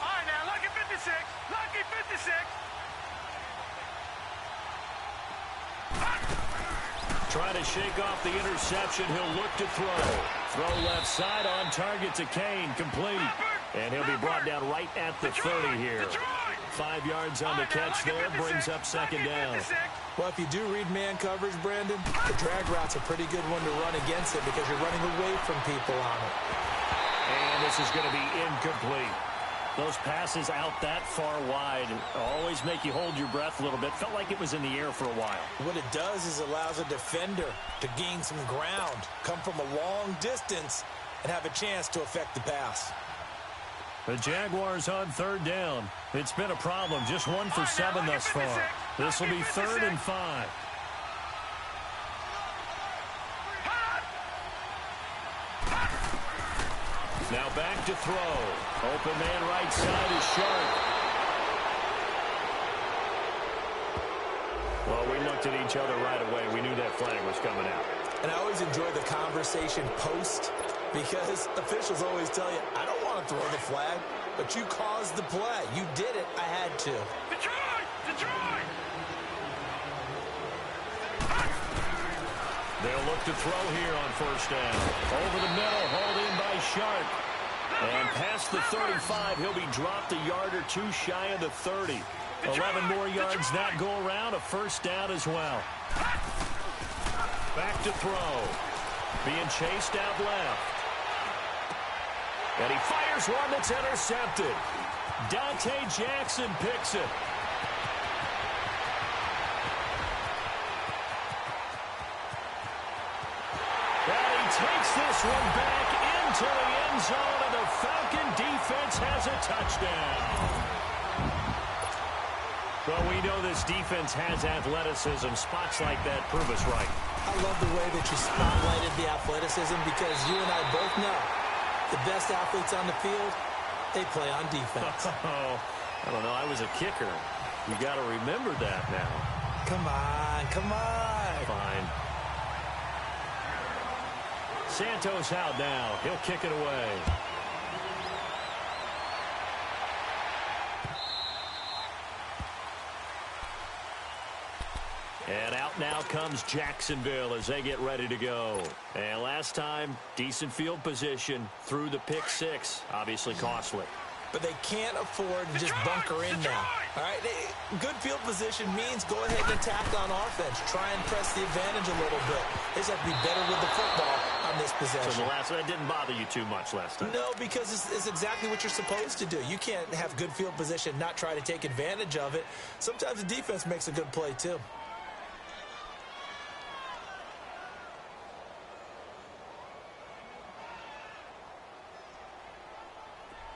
All right, now, lucky 56. Lucky 56. Trying to shake off the interception. He'll look to throw. Throw left side on target to Kane. Complete. And he'll be brought down right at the 30 here. 5 yards on the catch there. Brings up 2nd down. Well, if you do read man coverage, Brandon, the drag route's a pretty good one to run against it because you're running away from people on it. And this is going to be incomplete. Those passes out that far wide always make you hold your breath a little bit. Felt like it was in the air for a while. What it does is allows a defender to gain some ground, come from a long distance, and have a chance to affect the pass. The Jaguars on 3rd down. It's been a problem. Just 1 for 7 thus far. This will be 3rd and 5. Now back to throw. Open man right side is Sharp. Well, we looked at each other right away. We knew that flag was coming out. And I always enjoy the conversation post because officials always tell you, I don't want to throw the flag, but you caused the play. You did it. I had to. Detroit! Detroit! They'll look to throw here on 1st down. Over the middle, hauled in by Sharp. And past the 35, he'll be dropped a yard or 2 shy of the 30. 11 more yards that go around, a 1st down as well. Back to throw. Being chased out left. And he fires one that's intercepted. Dante Jackson picks it. And he takes this one back into the end zone, and the Falcon defense has a touchdown. Well, we know this defense has athleticism. Spots like that prove us right. I love the way that you spotlighted the athleticism because you and I both know the best athletes on the field, they play on defense. Oh, I don't know. I was a kicker. You got to remember that now. Come on, come on. Fine. Santos out now. He'll kick it away. And out now comes Jacksonville as they get ready to go. And last time, decent field position through the pick six. Obviously costly. But they can't afford to just bunker in now. All right, good field position means go ahead and attack on offense. Try and press the advantage a little bit. They just have to be better with the football on this possession. So that didn't bother you too much last time? No, because it's exactly what you're supposed to do. You can't have good field position, not try to take advantage of it. Sometimes the defense makes a good play too.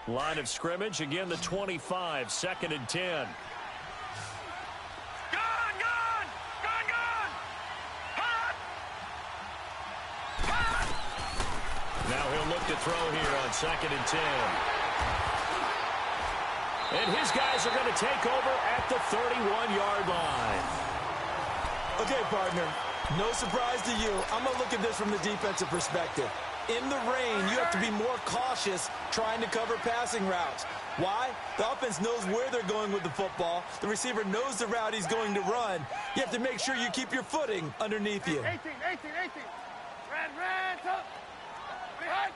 Line of scrimmage, again the 25, 2nd and 10. Now he'll look to throw here on 2nd and 10. And his guys are going to take over at the 31-yard line. Okay, partner, no surprise to you. I'm going to look at this from the defensive perspective. In the rain, you have to be more cautious trying to cover passing routes. Why? The offense knows where they're going with the football. The receiver knows the route he's going to run. You have to make sure you keep your footing underneath you. 18. Red, top. Behind.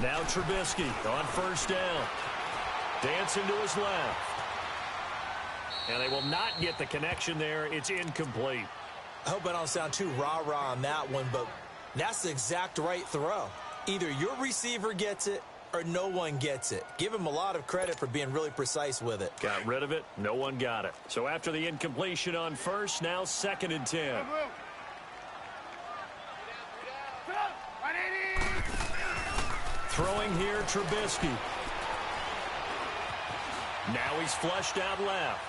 Now Trubisky on 1st down. Dancing to his left. And they will not get the connection there. It's incomplete. I hope I don't sound too rah-rah on that one, but that's the exact right throw. Either your receiver gets it or no one gets it. Give him a lot of credit for being really precise with it. Got rid of it. No one got it. So after the incompletion on 1st, now 2nd and 10. Throwing here, Trubisky. Now he's flushed out left.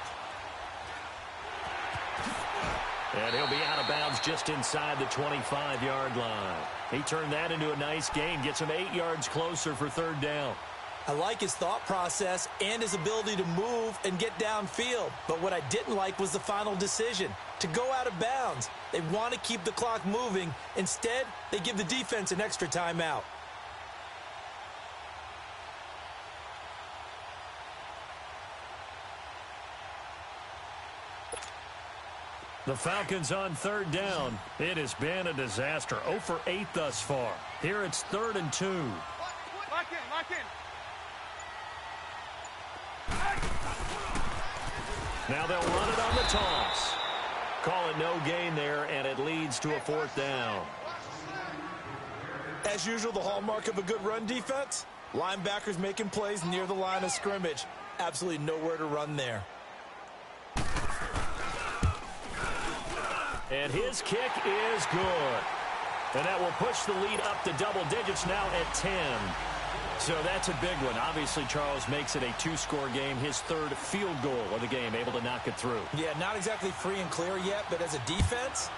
And he'll be out of bounds just inside the 25-yard line. He turned that into a nice gain. Gets him 8 yards closer for 3rd down. I like his thought process and his ability to move and get downfield. But what I didn't like was the final decision, to go out of bounds. They want to keep the clock moving. Instead, they give the defense an extra timeout. The Falcons on 3rd down. It has been a disaster. 0 for 8 thus far. Here it's 3rd and 2. Lock in. Now they'll run it on the toss. Call it no gain there, and it leads to a 4th down. As usual, the hallmark of a good run defense, linebackers making plays near the line of scrimmage. Absolutely nowhere to run there. And his kick is good. And that will push the lead up to double digits now at 10. So that's a big one. Obviously, Charles makes it a 2-score game. His 3rd field goal of the game, able to knock it through. Yeah, not exactly free and clear yet, but as a defense,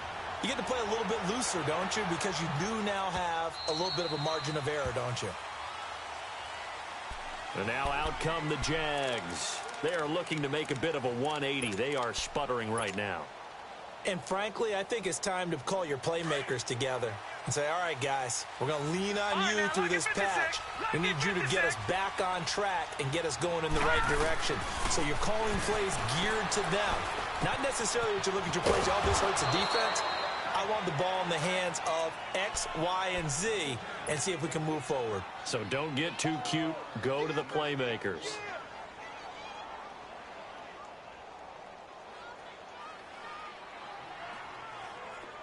you get to play a little bit looser, don't you? Because you do now have a little bit of a margin of error, don't you? And now out come the Jags. They are looking to make a bit of a 180. They are sputtering right now. And frankly, I think it's time to call your playmakers together and say, all right, guys, we're going to lean on you through this patch. We need you to get us back on track and get us going in the right direction. So you're calling plays geared to them. Not necessarily that you look at your plays, oh, this hurts the defense. I want the ball in the hands of X, Y, and Z and see if we can move forward. So don't get too cute. Go to the playmakers.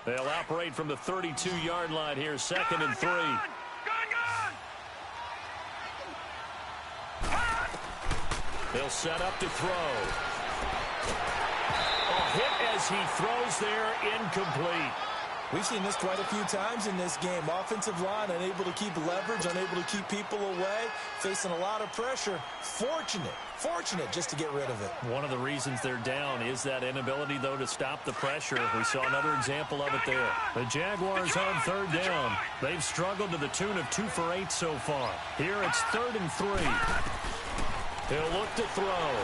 They'll operate from the 32-yard line here, 2nd and 3. They'll set up to throw. Hit as he throws there, incomplete. We've seen this quite a few times in this game. Offensive line unable to keep leverage, unable to keep people away, facing a lot of pressure. Fortunate just to get rid of it. One of the reasons they're down is that inability, though, to stop the pressure. We saw another example of it there. The Jaguars on 3rd down. They've struggled to the tune of 2 for 8 so far. Here it's 3rd and 3. He'll look to throw.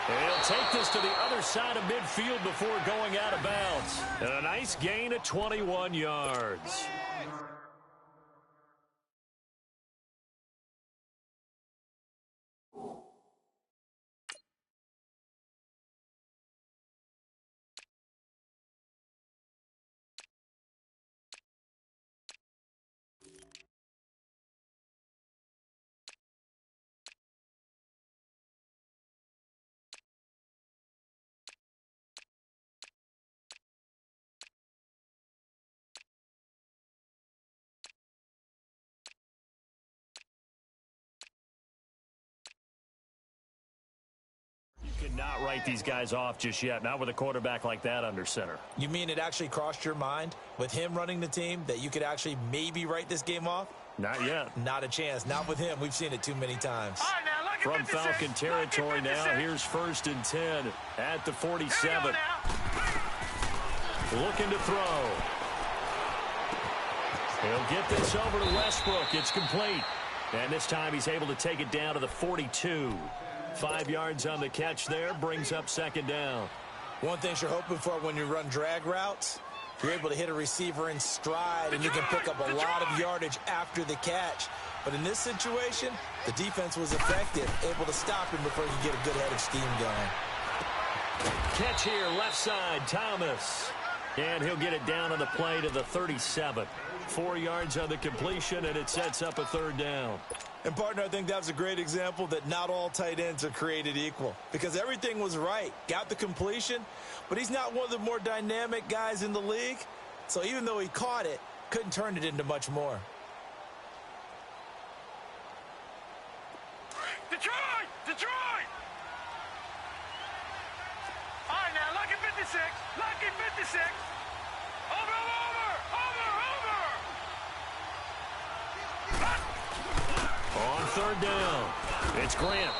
He'll take this to the other side of midfield before going out of bounds. And a nice gain of 21 yards. did not write these guys off just yet, not with a quarterback like that under center. You mean it actually crossed your mind with him running the team that you could actually maybe write this game off? Not yet. Not a chance. Not with him. We've seen it too many times. From Falcon territory now, here's 1st and 10 at the 47. Looking to throw. He'll get this over to Westbrook. It's complete. And this time he's able to take it down to the 42. 5 yards on the catch there, brings up 2nd down. One thing you're hoping for when you run drag routes, you're able to hit a receiver in stride and you can pick up a lot of yardage after the catch. But in this situation, the defense was effective, able to stop him before he could get a good head of steam going. Catch here, left side, Thomas. And he'll get it down on the play to the 37. 4 yards on the completion, and it sets up a 3rd down. And, partner, I think that was a great example that not all tight ends are created equal. Because everything was right. Got the completion, but he's not one of the more dynamic guys in the league. So even though he caught it, couldn't turn it into much more. Detroit! Detroit! All right, now, lucky 56. Lucky 56. Over, over, over, over. On 3rd down, it's Grant.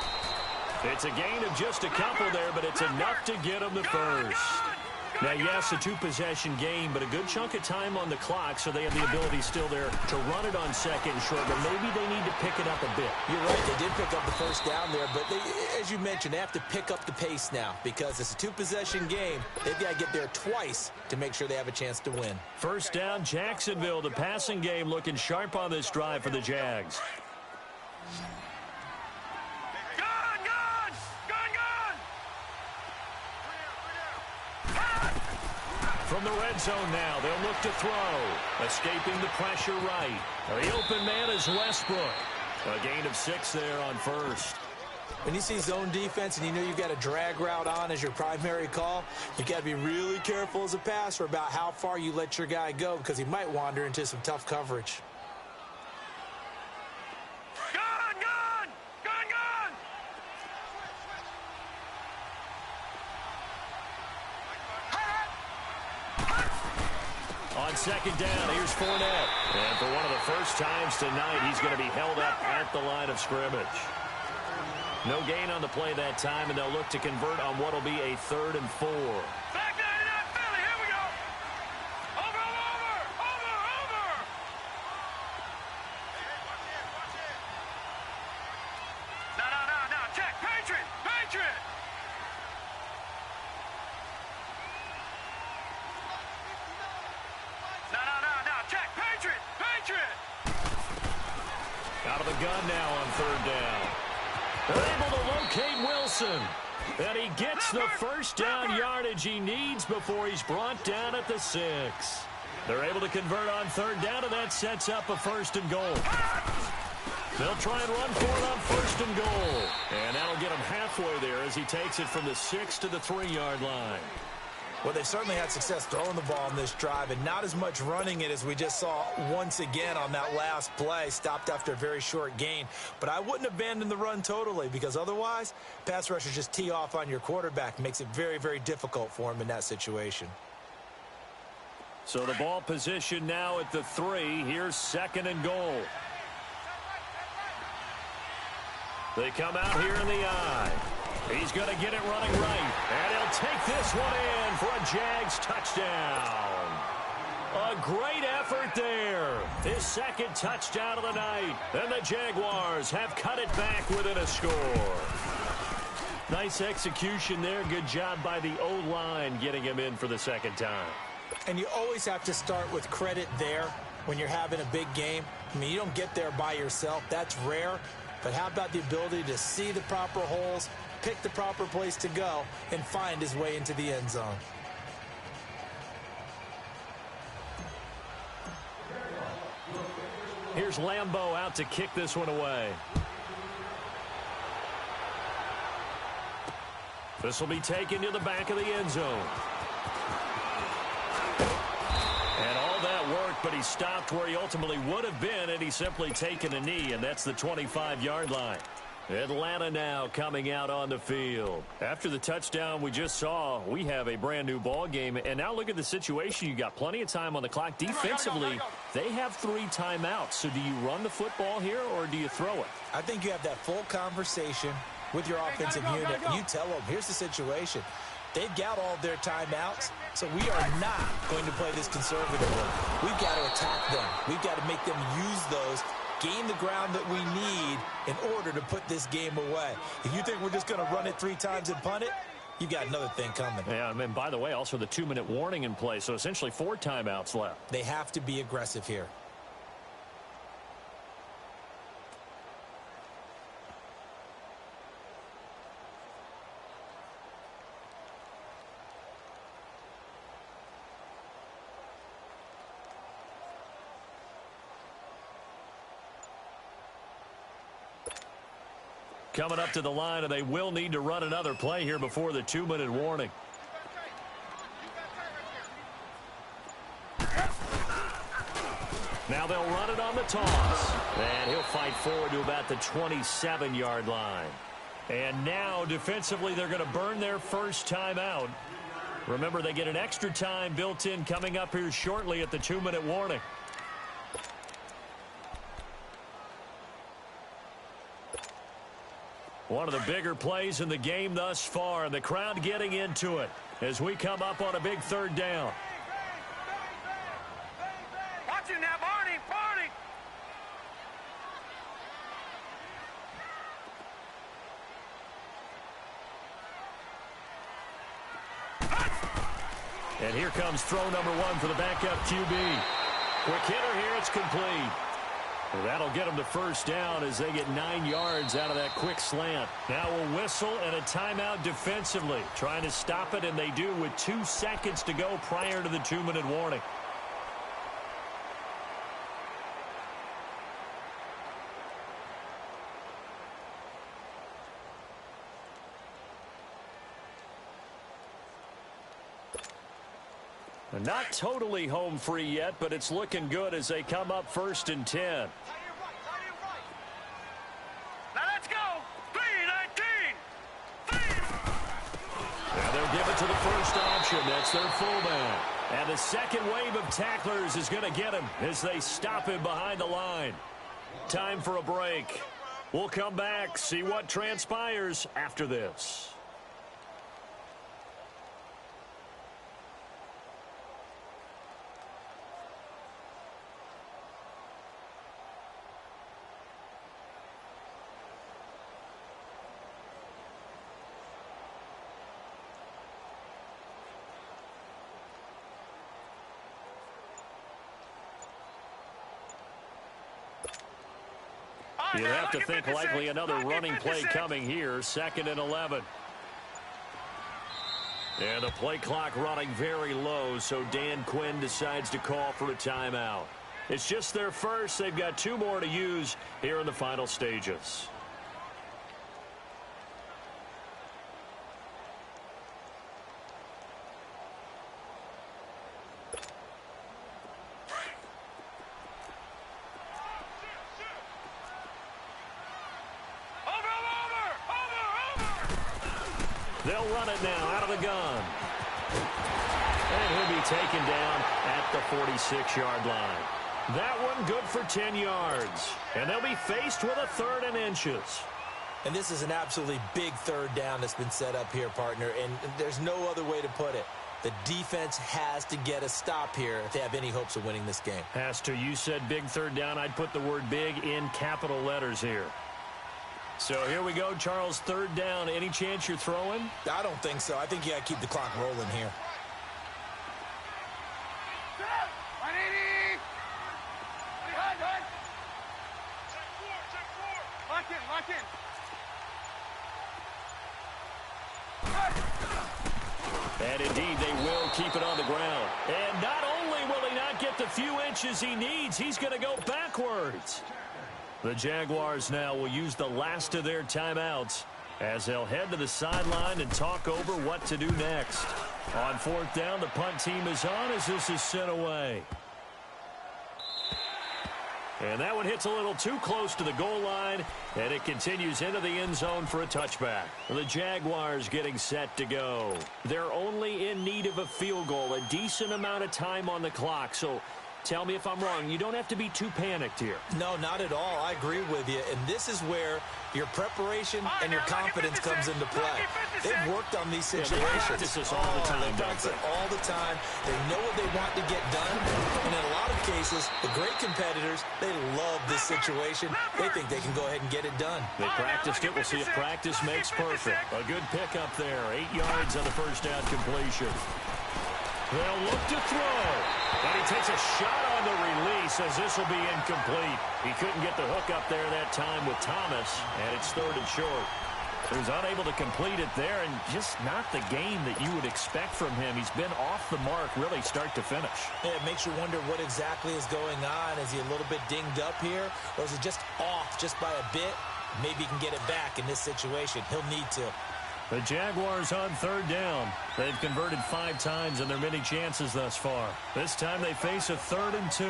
It's a gain of just a couple there, but it's enough to get him the first. Now, yes, a 2-possession game, but a good chunk of time on the clock, so they have the ability still there to run it on 2nd and short, but maybe they need to pick it up a bit. You're right, they did pick up the 1st down there, but they, as you mentioned, they have to pick up the pace now because it's a 2-possession game. They've got to get there twice to make sure they have a chance to win. 1st down, Jacksonville. The passing game looking sharp on this drive for the Jags. From the red zone now, they'll look to throw. Escaping the pressure right. The open man is Westbrook. A gain of 6 there on 1st. When you see zone defense and you know you've got a drag route on as your primary call, you've got to be really careful as a passer about how far you let your guy go because he might wander into some tough coverage. On 2nd down, here's Fournette. And for one of the first times tonight, he's going to be held up at the line of scrimmage. No gain on the play that time, and they'll look to convert on what will be a 3rd and 4. Back down in that Philly. Here we go. Over, over, over, over. No. Check. Patriot. Patriot. No. Check. Patriot. Patriot. Out of the gun now on 3rd down. They're able to locate Wilson. And he gets the 1st down yardage he needs before he's brought down at the 6. They're able to convert on 3rd down, and that sets up a 1st and goal. They'll try and run for it on 1st and goal. And that'll get him halfway there as he takes it from the 6 to the 3-yard line. Well, they've certainly had success throwing the ball on this drive and not as much running it as we just saw once again on that last play. Stopped after a very short gain. But I wouldn't abandon the run totally because otherwise, pass rushers just tee off on your quarterback. Makes it very, very difficult for him in that situation. So the ball position now at the 3. Here's 2nd and goal. They come out here in the eye. He's going to get it running right. And he'll take this one in for a Jags touchdown. A great effort there. His 2nd touchdown of the night. And the Jaguars have cut it back within a score. Nice execution there. Good job by the O-line getting him in for the 2nd time. And you always have to start with credit there when you're having a big game. I mean, you don't get there by yourself. That's rare. But how about the ability to see the proper holes, pick the proper place to go, and find his way into the end zone? Here's Lambeau out to kick this one away. This will be taken to the back of the end zone. And all that worked, but he stopped where he ultimately would have been, and he's simply taken a knee, and that's the 25-yard line. Atlanta now coming out on the field. After the touchdown we just saw, we have a brand new ball game. And now look at the situation. You got plenty of time on the clock. Defensively, they have 3 timeouts. So do you run the football here or do you throw it? I think you have that full conversation with your offensive unit. You tell them, here's the situation. They've got all their timeouts, so we are not going to play this conservatively. We've got to attack them. We've got to make them use those, gain the ground that we need in order to put this game away. If you think we're just going to run it 3 times and punt it, you've got another thing coming. Yeah, and by the way, also the 2-minute warning in play, so essentially 4 timeouts left. They have to be aggressive here. Coming up to the line, and they will need to run another play here before the 2-minute warning. Now they'll run it on the toss. And he'll fight forward to about the 27-yard line. And now, defensively, they're going to burn their first timeout. Remember, they get an extra time built in coming up here shortly at the 2-minute warning. One of the bigger plays in the game thus far, and the crowd getting into it as we come up on a big 3rd down. Watch it now, Barney, Barney. And here comes throw number 1 for the backup QB. Quick hitter here, it's complete. Well, that'll get them to first down as they get 9 yards out of that quick slant. Now a whistle and a timeout defensively. Trying to stop it, and they do with 2 seconds to go prior to the 2-minute warning. Not totally home free yet, but it's looking good as they come up 1st and 10. Now let's go. 3-19. Now they'll give it to the first option. That's their fullback. And the second wave of tacklers is going to get him as they stop him behind the line. Time for a break. We'll come back, see what transpires after this. You'd have to think likely another running play coming here. 2nd and 11. And the play clock running very low, so Dan Quinn decides to call for a timeout. It's just their first. They've got 2 more to use here in the final stages. They'll run it now out of the gun. And he'll be taken down at the 46-yard line. That one good for 10 yards. And they'll be faced with a 3rd and inches. And this is an absolutely big 3rd down that's been set up here, partner, and there's no other way to put it. The defense has to get a stop here if they have any hopes of winning this game. Has to. You said big 3rd down. I'd put the word big in capital letters here. So here we go, Charles, 3rd down. Any chance you're throwing? I don't think so. I think you got to keep the clock rolling here. Lock in, lock in. And indeed, they will keep it on the ground. And not only will he not get the few inches he needs, he's going to go backwards. The Jaguars now will use the last of their timeouts as they'll head to the sideline and talk over what to do next. On 4th down, the punt team is on as this is sent away. And that one hits a little too close to the goal line, and it continues into the end zone for a touchback. The Jaguars getting set to go. They're only in need of a field goal, a decent amount of time on the clock. So tell me if I'm wrong. You don't have to be too panicked here. No, not at all. I agree with you. And this is where your preparation and your confidence comes into play. They've worked on these situations. They practice this all the time. They practice it all the time. They know what they want to get done. And in a lot of cases, the great competitors, they love this situation. They think they can go ahead and get it done. They practiced it. We'll see if practice makes perfect. A good pickup there. 8 yards on the first down completion. They'll look to throw. And he takes a shot on the release as this will be incomplete. He couldn't get the hook up there that time with Thomas, and it's 3rd and short. He was unable to complete it there, and just not the game that you would expect from him. He's been off the mark really start to finish. Yeah, it makes you wonder what exactly is going on. Is he a little bit dinged up here, or is it just off just by a bit? Maybe he can get it back in this situation. He'll need to. The Jaguars on 3rd down. They've converted 5 times in their many chances thus far. This time they face a 3rd and 2.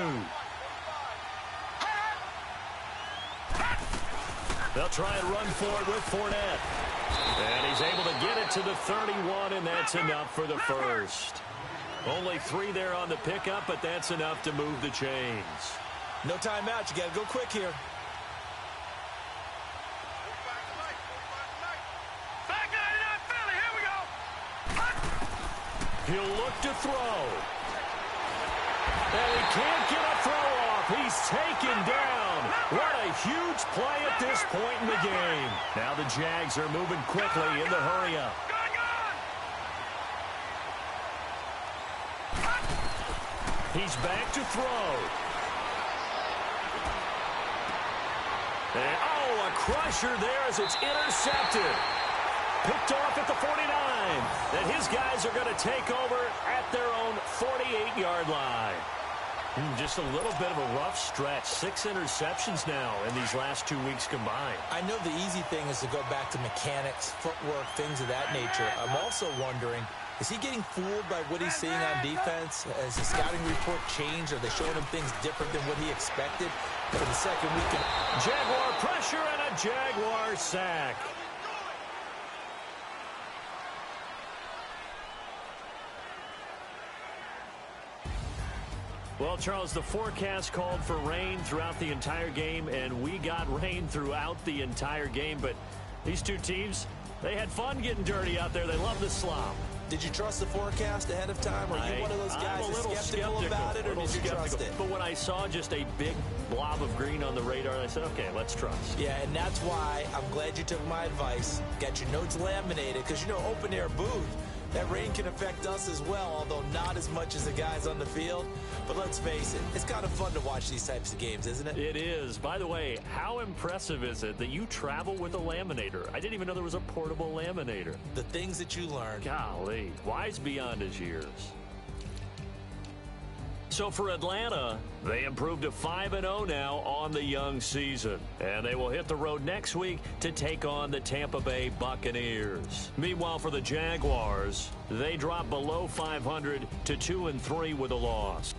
They'll try and run for it with Fournette. And he's able to get it to the 31, and that's enough for the first. Only 3 there on the pickup, but that's enough to move the chains. No timeout. You got to go quick here. He'll look to throw. And he can't get a throw off. He's taken down. What a huge play at this point in the game. Now the Jags are moving quickly in the hurry-up. He's back to throw. And, oh, a crusher there as it's intercepted. Picked off at the 49. And his guys are going to take over at their own 48-yard line. Just a little bit of a rough stretch. 6 interceptions now in these last 2 weeks combined. I know the easy thing is to go back to mechanics, footwork, things of that nature. I'm also wondering, is he getting fooled by what he's seeing on defense? Has the scouting report changed? Are they showing him things different than what he expected for the second week? Jaguar pressure and a Jaguar sack. Well, Charles, the forecast called for rain throughout the entire game, and we got rain throughout the entire game. But these two teams, they had fun getting dirty out there. They love the slop. Did you trust the forecast ahead of time? Are you one of those guys that's skeptical about it, or did you trust it? But when I saw just a big blob of green on the radar, I said, okay, let's trust. Yeah, and that's why I'm glad you took my advice. Got your notes laminated, because, you know, open-air booth, that rain can affect us as well, although not as much as the guys on the field. But let's face it, it's kind of fun to watch these types of games, isn't it? It is. By the way, how impressive is it that you travel with a laminator? I didn't even know there was a portable laminator. The things that you learn. Golly, wise beyond his years. So for Atlanta, they improved to 5-0 now on the young season. And they will hit the road next week to take on the Tampa Bay Buccaneers. Meanwhile, for the Jaguars, they drop below 500 to 2-3 with a loss.